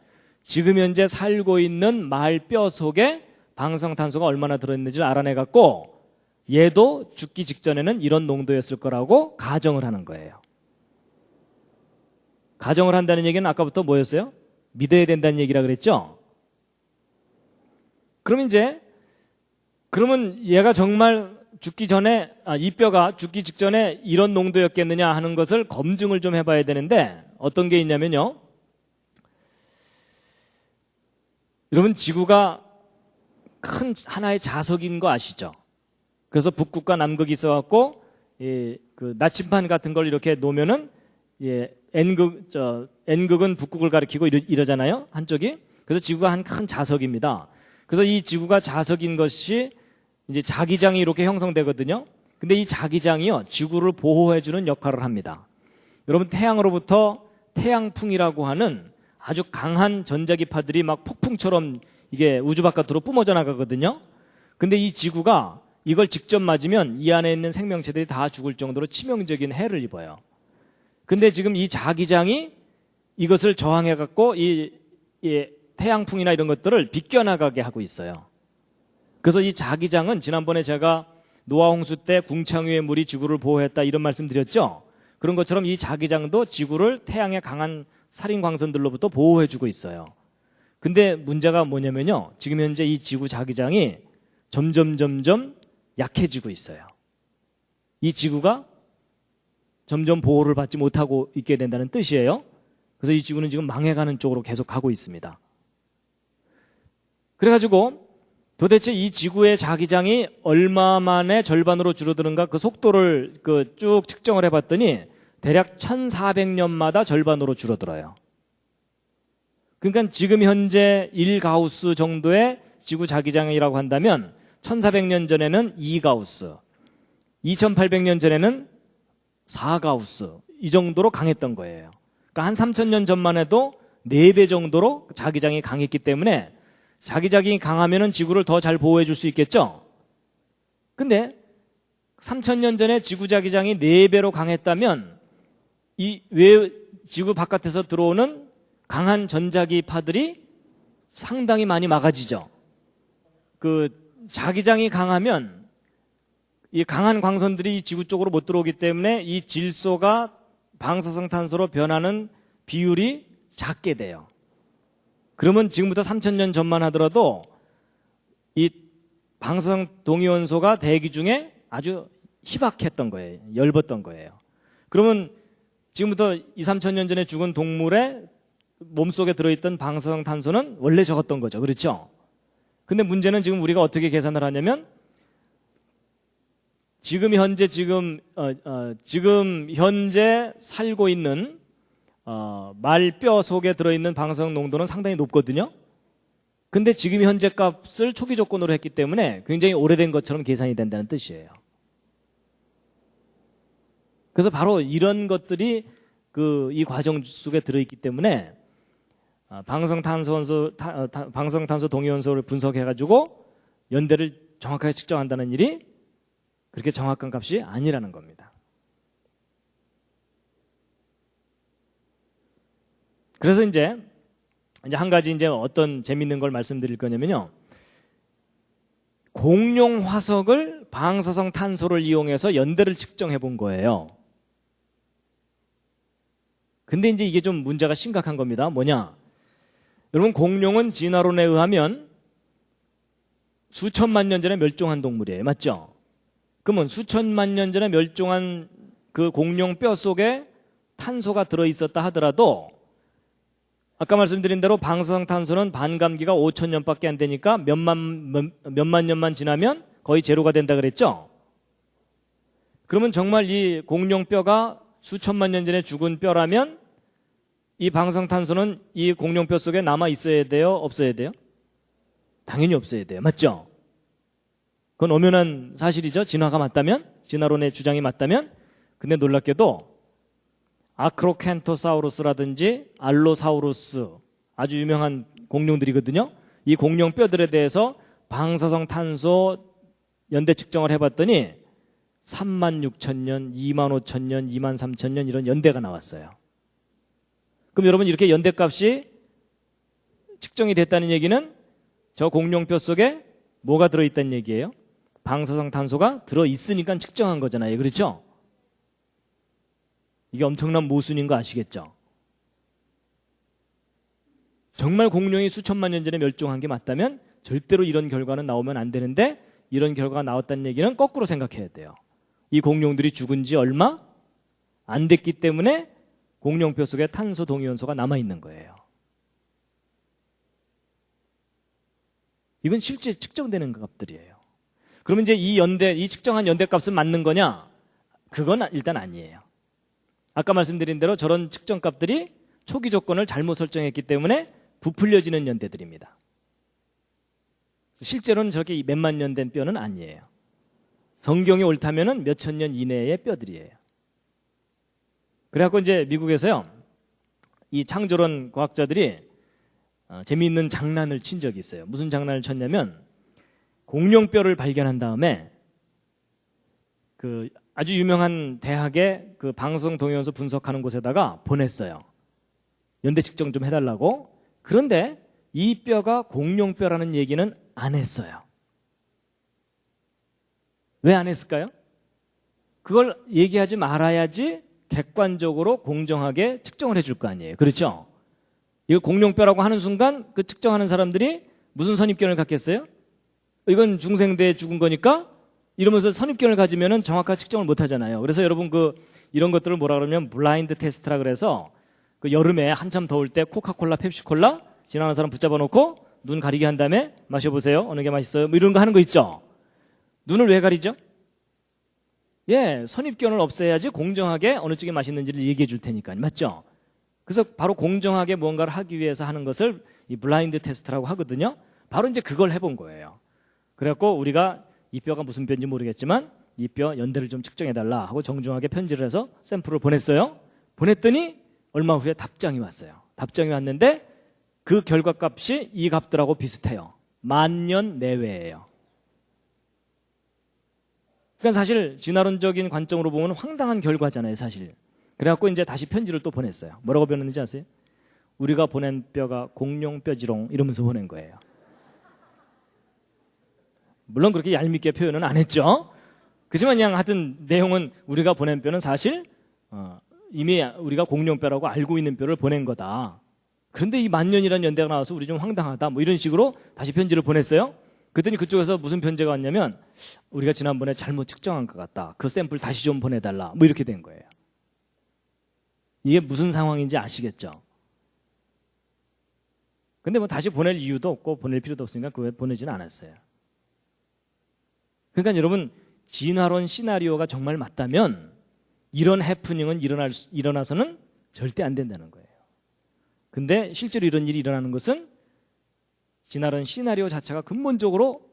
지금 현재 살고 있는 말 뼈 속에 방사성 탄소가 얼마나 들어있는지를 알아내갖고 얘도 죽기 직전에는 이런 농도였을 거라고 가정을 하는 거예요. 가정을 한다는 얘기는 아까부터 뭐였어요? 믿어야 된다는 얘기라 그랬죠? 그러면 얘가 정말 죽기 전에, 이 뼈가 죽기 직전에 이런 농도였겠느냐 하는 것을 검증을 좀 해봐야 되는데 어떤 게 있냐면요. 여러분, 지구가 큰 하나의 자석인 거 아시죠? 그래서 북극과 남극이 있어갖고 그 나침반 같은 걸 이렇게 놓으면은 N극은 북극을 가리키고 이러잖아요, 한쪽이. 그래서 지구가 한 큰 자석입니다. 그래서 이 지구가 자석인 것이 이제 자기장이 이렇게 형성되거든요. 근데 이 자기장이요, 지구를 보호해주는 역할을 합니다. 여러분, 태양으로부터 태양풍이라고 하는 아주 강한 전자기파들이 막 폭풍처럼 이게 우주 바깥으로 뿜어져 나가거든요. 근데 이 지구가 이걸 직접 맞으면 이 안에 있는 생명체들이 다 죽을 정도로 치명적인 해를 입어요. 근데 지금 이 자기장이 이것을 저항해갖고 이 태양풍이나 이런 것들을 비껴나가게 하고 있어요. 그래서 이 자기장은 지난번에 제가 노아홍수 때 궁창유의 물이 지구를 보호했다 이런 말씀 드렸죠. 그런 것처럼 이 자기장도 지구를 태양의 강한 살인 광선들로부터 보호해주고 있어요. 근데 문제가 뭐냐면요, 지금 현재 이 지구 자기장이 점점 약해지고 있어요. 이 지구가 점점 보호를 받지 못하고 있게 된다는 뜻이에요. 그래서 이 지구는 지금 망해가는 쪽으로 계속 가고 있습니다. 그래가지고 도대체 이 지구의 자기장이 얼마 만에 절반으로 줄어드는가 그 속도를 쭉 측정을 해봤더니 대략 1400년마다 절반으로 줄어들어요. 그러니까 지금 현재 1가우스 정도의 지구 자기장이라고 한다면 1400년 전에는 2가우스, 2800년 전에는 4가우스 이 정도로 강했던 거예요. 그러니까 한 3000년 전만 해도 4배 정도로 자기장이 강했기 때문에 자기장이 강하면은 지구를 더 잘 보호해 줄 수 있겠죠? 근데 3000년 전에 지구 자기장이 4배로 강했다면 왜 지구 바깥에서 들어오는 강한 전자기파들이 상당히 많이 막아지죠. 그 자기장이 강하면 이 강한 광선들이 지구 쪽으로 못 들어오기 때문에 이 질소가 방사성 탄소로 변하는 비율이 작게 돼요. 그러면 지금부터 3000년 전만 하더라도 이 방사성 동위원소가 대기 중에 아주 희박했던 거예요. 엷었던 거예요. 그러면 지금부터 2~3000년 전에 죽은 동물의 몸속에 들어있던 방사성 탄소는 원래 적었던 거죠. 그렇죠? 근데 문제는 지금 우리가 어떻게 계산을 하냐면 지금 현재 살고 있는 말뼈 속에 들어있는 방사성 농도는 상당히 높거든요. 근데 지금 현재 값을 초기 조건으로 했기 때문에 굉장히 오래된 것처럼 계산이 된다는 뜻이에요. 그래서 바로 이런 것들이 이 과정 속에 들어있기 때문에 방사성탄소 동위원소를 분석해가지고 연대를 정확하게 측정한다는 일이 그렇게 정확한 값이 아니라는 겁니다. 그래서 이제 한 가지 어떤 재밌는 걸 말씀드릴 거냐면요. 공룡 화석을 방사성 탄소를 이용해서 연대를 측정해 본 거예요. 근데 이제 이게 좀 문제가 심각한 겁니다. 뭐냐? 여러분, 공룡은 진화론에 의하면 수천만 년 전에 멸종한 동물이에요. 맞죠? 그러면 수천만 년 전에 멸종한 그 공룡 뼈 속에 탄소가 들어있었다 하더라도 아까 말씀드린 대로 방사성 탄소는 반감기가 5000년밖에 안 되니까 몇만 년만 지나면 거의 제로가 된다 그랬죠? 그러면 정말 이 공룡 뼈가 수천만 년 전에 죽은 뼈라면 이 방사성 탄소는 이 공룡 뼈 속에 남아 있어야 돼요? 없어야 돼요? 당연히 없어야 돼요. 맞죠? 그건 엄연한 사실이죠. 진화가 맞다면, 진화론의 주장이 맞다면. 근데 놀랍게도 아크로켄토사우루스라든지 알로사우루스, 아주 유명한 공룡들이거든요. 이 공룡 뼈들에 대해서 방사성 탄소 연대 측정을 해봤더니 36,000년, 25,000년, 23,000년 이런 연대가 나왔어요. 그럼 여러분, 이렇게 연대값이 측정이 됐다는 얘기는 저 공룡 뼈 속에 뭐가 들어있다는 얘기예요? 방사성 탄소가 들어있으니까 측정한 거잖아요. 그렇죠? 이게 엄청난 모순인 거 아시겠죠? 정말 공룡이 수천만 년 전에 멸종한 게 맞다면 절대로 이런 결과는 나오면 안 되는데 이런 결과가 나왔다는 얘기는 거꾸로 생각해야 돼요. 이 공룡들이 죽은 지 얼마 안 됐기 때문에 공룡뼈 속에 탄소 동위원소가 남아있는 거예요. 이건 실제 측정되는 값들이에요. 그러면 이제 이 측정한 연대값은 맞는 거냐? 그건 일단 아니에요. 아까 말씀드린 대로 저런 측정값들이 초기 조건을 잘못 설정했기 때문에 부풀려지는 연대들입니다. 실제로는 저렇게 몇만 년 된 뼈는 아니에요. 성경이 옳다면은 몇천 년 이내의 뼈들이에요. 그래갖고 이제 미국에서요, 이 창조론 과학자들이 재미있는 장난을 친 적이 있어요. 무슨 장난을 쳤냐면, 공룡뼈를 발견한 다음에 그 아주 유명한 대학의 그 방송 동영상 분석하는 곳에다가 보냈어요. 연대 측정 좀 해달라고. 그런데 이 뼈가 공룡뼈라는 얘기는 안 했어요. 왜 안 했을까요? 그걸 얘기하지 말아야지 객관적으로 공정하게 측정을 해줄 거 아니에요. 그렇죠? 이거 공룡뼈라고 하는 순간 그 측정하는 사람들이 무슨 선입견을 갖겠어요? 이건 중생대에 죽은 거니까 이러면서 선입견을 가지면은 정확한 측정을 못 하잖아요. 그래서 여러분 이런 것들을 뭐라 그러면 블라인드 테스트라 그래서 그 여름에 한참 더울 때 코카콜라, 펩시콜라 지나가는 사람 붙잡아 놓고 눈 가리게 한 다음에 마셔보세요. 어느 게 맛있어요? 뭐 이런 거 하는 거 있죠? 눈을 왜 가리죠? 예, 선입견을 없애야지 공정하게 어느 쪽이 맛있는지를 얘기해 줄 테니까요. 맞죠? 그래서 바로 공정하게 무언가를 하기 위해서 하는 것을 이 블라인드 테스트라고 하거든요. 바로 이제 그걸 해본 거예요. 그래갖고 우리가 이 뼈가 무슨 뼈인지 모르겠지만 이 뼈 연대를 좀 측정해달라 하고 정중하게 편지를 해서 샘플을 보냈어요. 보냈더니 얼마 후에 답장이 왔어요. 답장이 왔는데 그 결과값이 이 값들하고 비슷해요. 10,000년 내외예요. 그러니까 사실 진화론적인 관점으로 보면 황당한 결과잖아요, 사실. 그래갖고 이제 다시 편지를 또 보냈어요. 뭐라고 보냈는지 아세요? 우리가 보낸 뼈가 공룡뼈지롱 이러면서 보낸 거예요. 물론 그렇게 얄밉게 표현은 안 했죠. 그렇지만 그냥 하여튼 내용은 우리가 보낸 뼈는 사실 이미 우리가 공룡뼈라고 알고 있는 뼈를 보낸 거다. 그런데 이 10,000년이라는 연대가 나와서 우리 좀 황당하다. 뭐 이런 식으로 다시 편지를 보냈어요. 그랬더니 그쪽에서 무슨 편지가 왔냐면 우리가 지난번에 잘못 측정한 것 같다. 그 샘플 다시 좀 보내달라. 뭐 이렇게 된 거예요. 이게 무슨 상황인지 아시겠죠? 근데 뭐 다시 보낼 이유도 없고 보낼 필요도 없으니까 그거 보내지는 않았어요. 그러니까 여러분 진화론 시나리오가 정말 맞다면 이런 해프닝은 일어나서는 절대 안 된다는 거예요. 근데 실제로 이런 일이 일어나는 것은 진화론 시나리오 자체가 근본적으로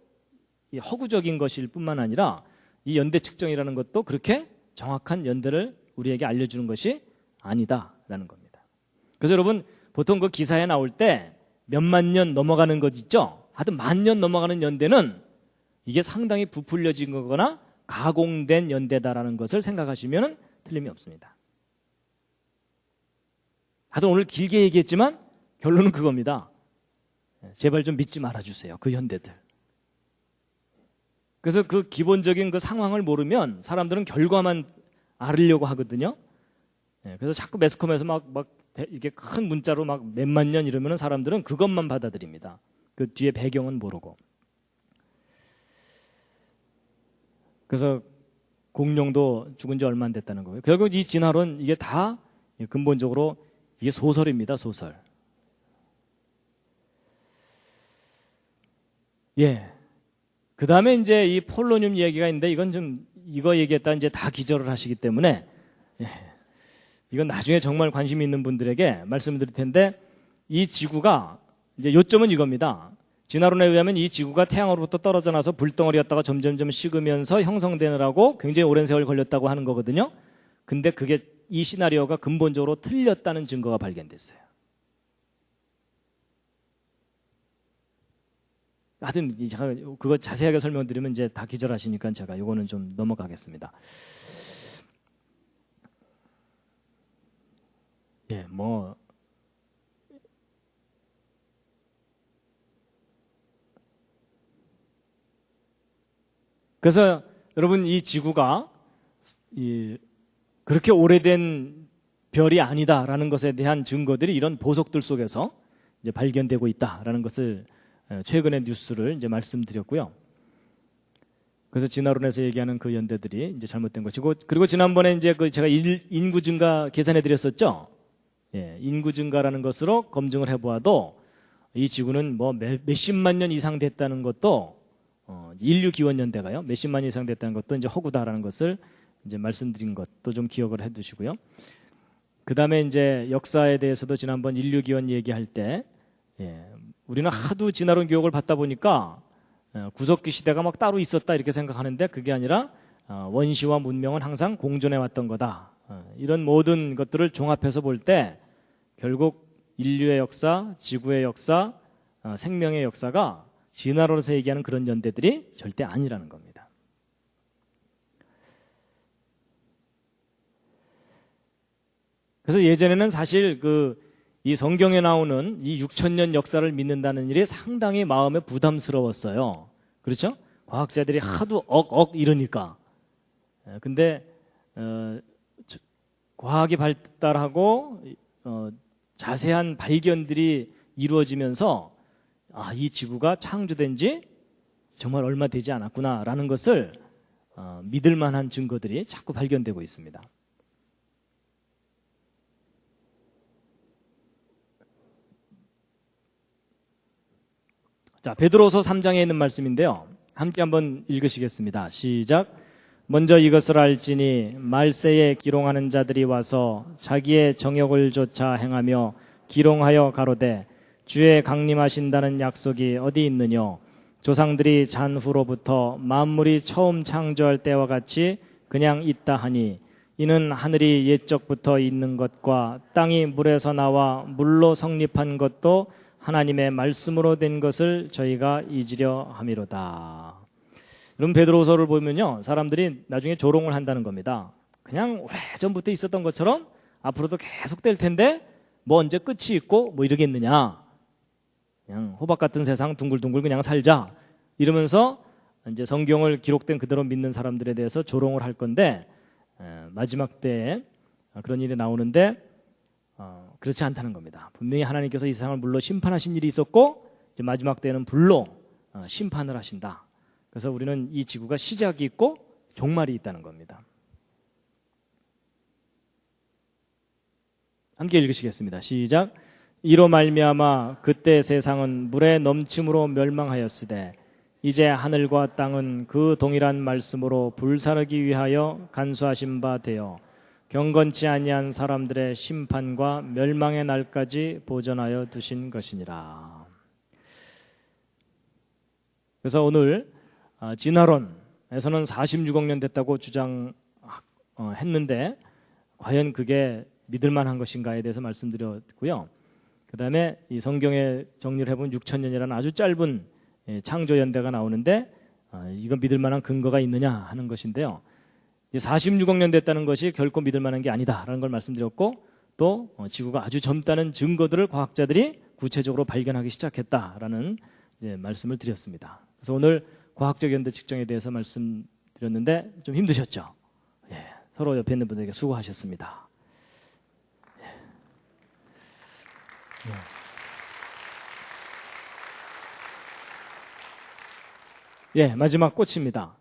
허구적인 것일 뿐만 아니라 이 연대 측정이라는 것도 그렇게 정확한 연대를 우리에게 알려주는 것이 아니다라는 겁니다. 그래서 여러분 보통 그 기사에 나올 때 몇만 년 넘어가는 것 있죠? 하여튼 10,000년 넘어가는 연대는 이게 상당히 부풀려진 거거나 가공된 연대다라는 것을 생각하시면 틀림이 없습니다. 하여튼 오늘 길게 얘기했지만 결론은 그겁니다. 제발 좀 믿지 말아주세요. 그 연대들. 그래서 그 기본적인 그 상황을 모르면 사람들은 결과만 알으려고 하거든요. 그래서 자꾸 매스컴에서 막 이렇게 큰 문자로 막 몇만 년 이러면 사람들은 그것만 받아들입니다. 그 뒤에 배경은 모르고. 그래서 공룡도 죽은 지 얼마 안 됐다는 거예요. 결국 이 진화론 이게 다 근본적으로 이게 소설입니다. 소설. 예. 그 다음에 이제 이 폴로늄 얘기가 있는데 이건 좀 이거 얘기했다 이제 다 기절을 하시기 때문에 예. 이건 나중에 정말 관심 있는 분들에게 말씀드릴 텐데 이 지구가 이제 요점은 이겁니다. 진화론에 의하면 이 지구가 태양으로부터 떨어져 나서 불덩어리였다가 점점점 식으면서 형성되느라고 굉장히 오랜 세월 걸렸다고 하는 거거든요. 근데 그게 이 시나리오가 근본적으로 틀렸다는 증거가 발견됐어요. 하여튼 제가 그거 자세하게 설명드리면 이제 다 기절하시니까 제가 이거는 좀 넘어가겠습니다. 예, 뭐 그래서 여러분 이 지구가 그렇게 오래된 별이 아니다라는 것에 대한 증거들이 이런 보석들 속에서 이제 발견되고 있다라는 것을 최근의 뉴스를 이제 말씀드렸고요. 그래서 진화론에서 얘기하는 그 연대들이 이제 잘못된 것이고, 그리고 지난번에 이제 그 제가 인구 증가 계산해 드렸었죠. 예, 인구 증가라는 것으로 검증을 해보아도 이 지구는 뭐 몇십만 년 이상 됐다는 것도 인류 기원 연대가요. 몇십만 년 이상 됐다는 것도 이제 허구다라는 것을 이제 말씀드린 것도 좀 기억을 해 두시고요. 그다음에 이제 역사에 대해서도 지난번 인류 기원 얘기할 때 우리는 하도 진화론 교육을 받다 보니까 구석기 시대가 막 따로 있었다 이렇게 생각하는데 그게 아니라 원시와 문명은 항상 공존해 왔던 거다. 이런 모든 것들을 종합해서 볼 때 결국 인류의 역사, 지구의 역사, 생명의 역사가 진화론에서 얘기하는 그런 연대들이 절대 아니라는 겁니다. 그래서 예전에는 사실 이 성경에 나오는 이 6,000년 역사를 믿는다는 일이 상당히 마음에 부담스러웠어요. 그렇죠? 과학자들이 하도 이러니까. 근데 과학이 발달하고 자세한 발견들이 이루어지면서 이 지구가 창조된 지 정말 얼마 되지 않았구나라는 것을 믿을 만한 증거들이 자꾸 발견되고 있습니다. 자, 베드로서 3장에 있는 말씀인데요. 함께 한번 읽으시겠습니다. 시작. 먼저 이것을 알지니 말세에 기롱하는 자들이 와서 자기의 정욕을 조차 행하며 기롱하여 가로되 주의 강림하신다는 약속이 어디 있느뇨? 조상들이 잔후로부터 만물이 처음 창조할 때와 같이 그냥 있다 하니 이는 하늘이 옛적부터 있는 것과 땅이 물에서 나와 물로 성립한 것도 하나님의 말씀으로 된 것을 저희가 잊으려 함이로다. 여러분 베드로서를 보면요, 사람들이 나중에 조롱을 한다는 겁니다. 그냥 오래전부터 있었던 것처럼 앞으로도 계속 될 텐데 뭐 언제 끝이 있고 뭐 이러겠느냐. 그냥 호박 같은 세상 둥글둥글 그냥 살자. 이러면서 이제 성경을 기록된 그대로 믿는 사람들에 대해서 조롱을 할 건데 마지막 때에 그런 일이 나오는데 그렇지 않다는 겁니다. 분명히 하나님께서 이 세상을 물로 심판하신 일이 있었고 이제 마지막 때에는 불로 심판을 하신다. 그래서 우리는 이 지구가 시작이 있고 종말이 있다는 겁니다. 함께 읽으시겠습니다. 시작. 이로 말미암아 그때 세상은 물의 넘침으로 멸망하였으되 이제 하늘과 땅은 그 동일한 말씀으로 불사르기 위하여 간수하신 바 되어 경건치 아니한 사람들의 심판과 멸망의 날까지 보존하여 두신 것이니라. 그래서 오늘 진화론에서는 46억 년 됐다고 주장했는데 과연 그게 믿을 만한 것인가에 대해서 말씀드렸고요. 그 다음에 이 성경에 정리를 해보면 6,000년이라는 아주 짧은 창조 연대가 나오는데 이건 믿을 만한 근거가 있느냐 하는 것인데요. 46억 년 됐다는 것이 결코 믿을 만한 게 아니다라는 걸 말씀드렸고 또 지구가 아주 젊다는 증거들을 과학자들이 구체적으로 발견하기 시작했다라는 말씀을 드렸습니다. 그래서 오늘 과학적 연대 측정에 대해서 말씀드렸는데 좀 힘드셨죠? 서로 옆에 있는 분들에게 수고하셨습니다. 마지막 꽃입니다.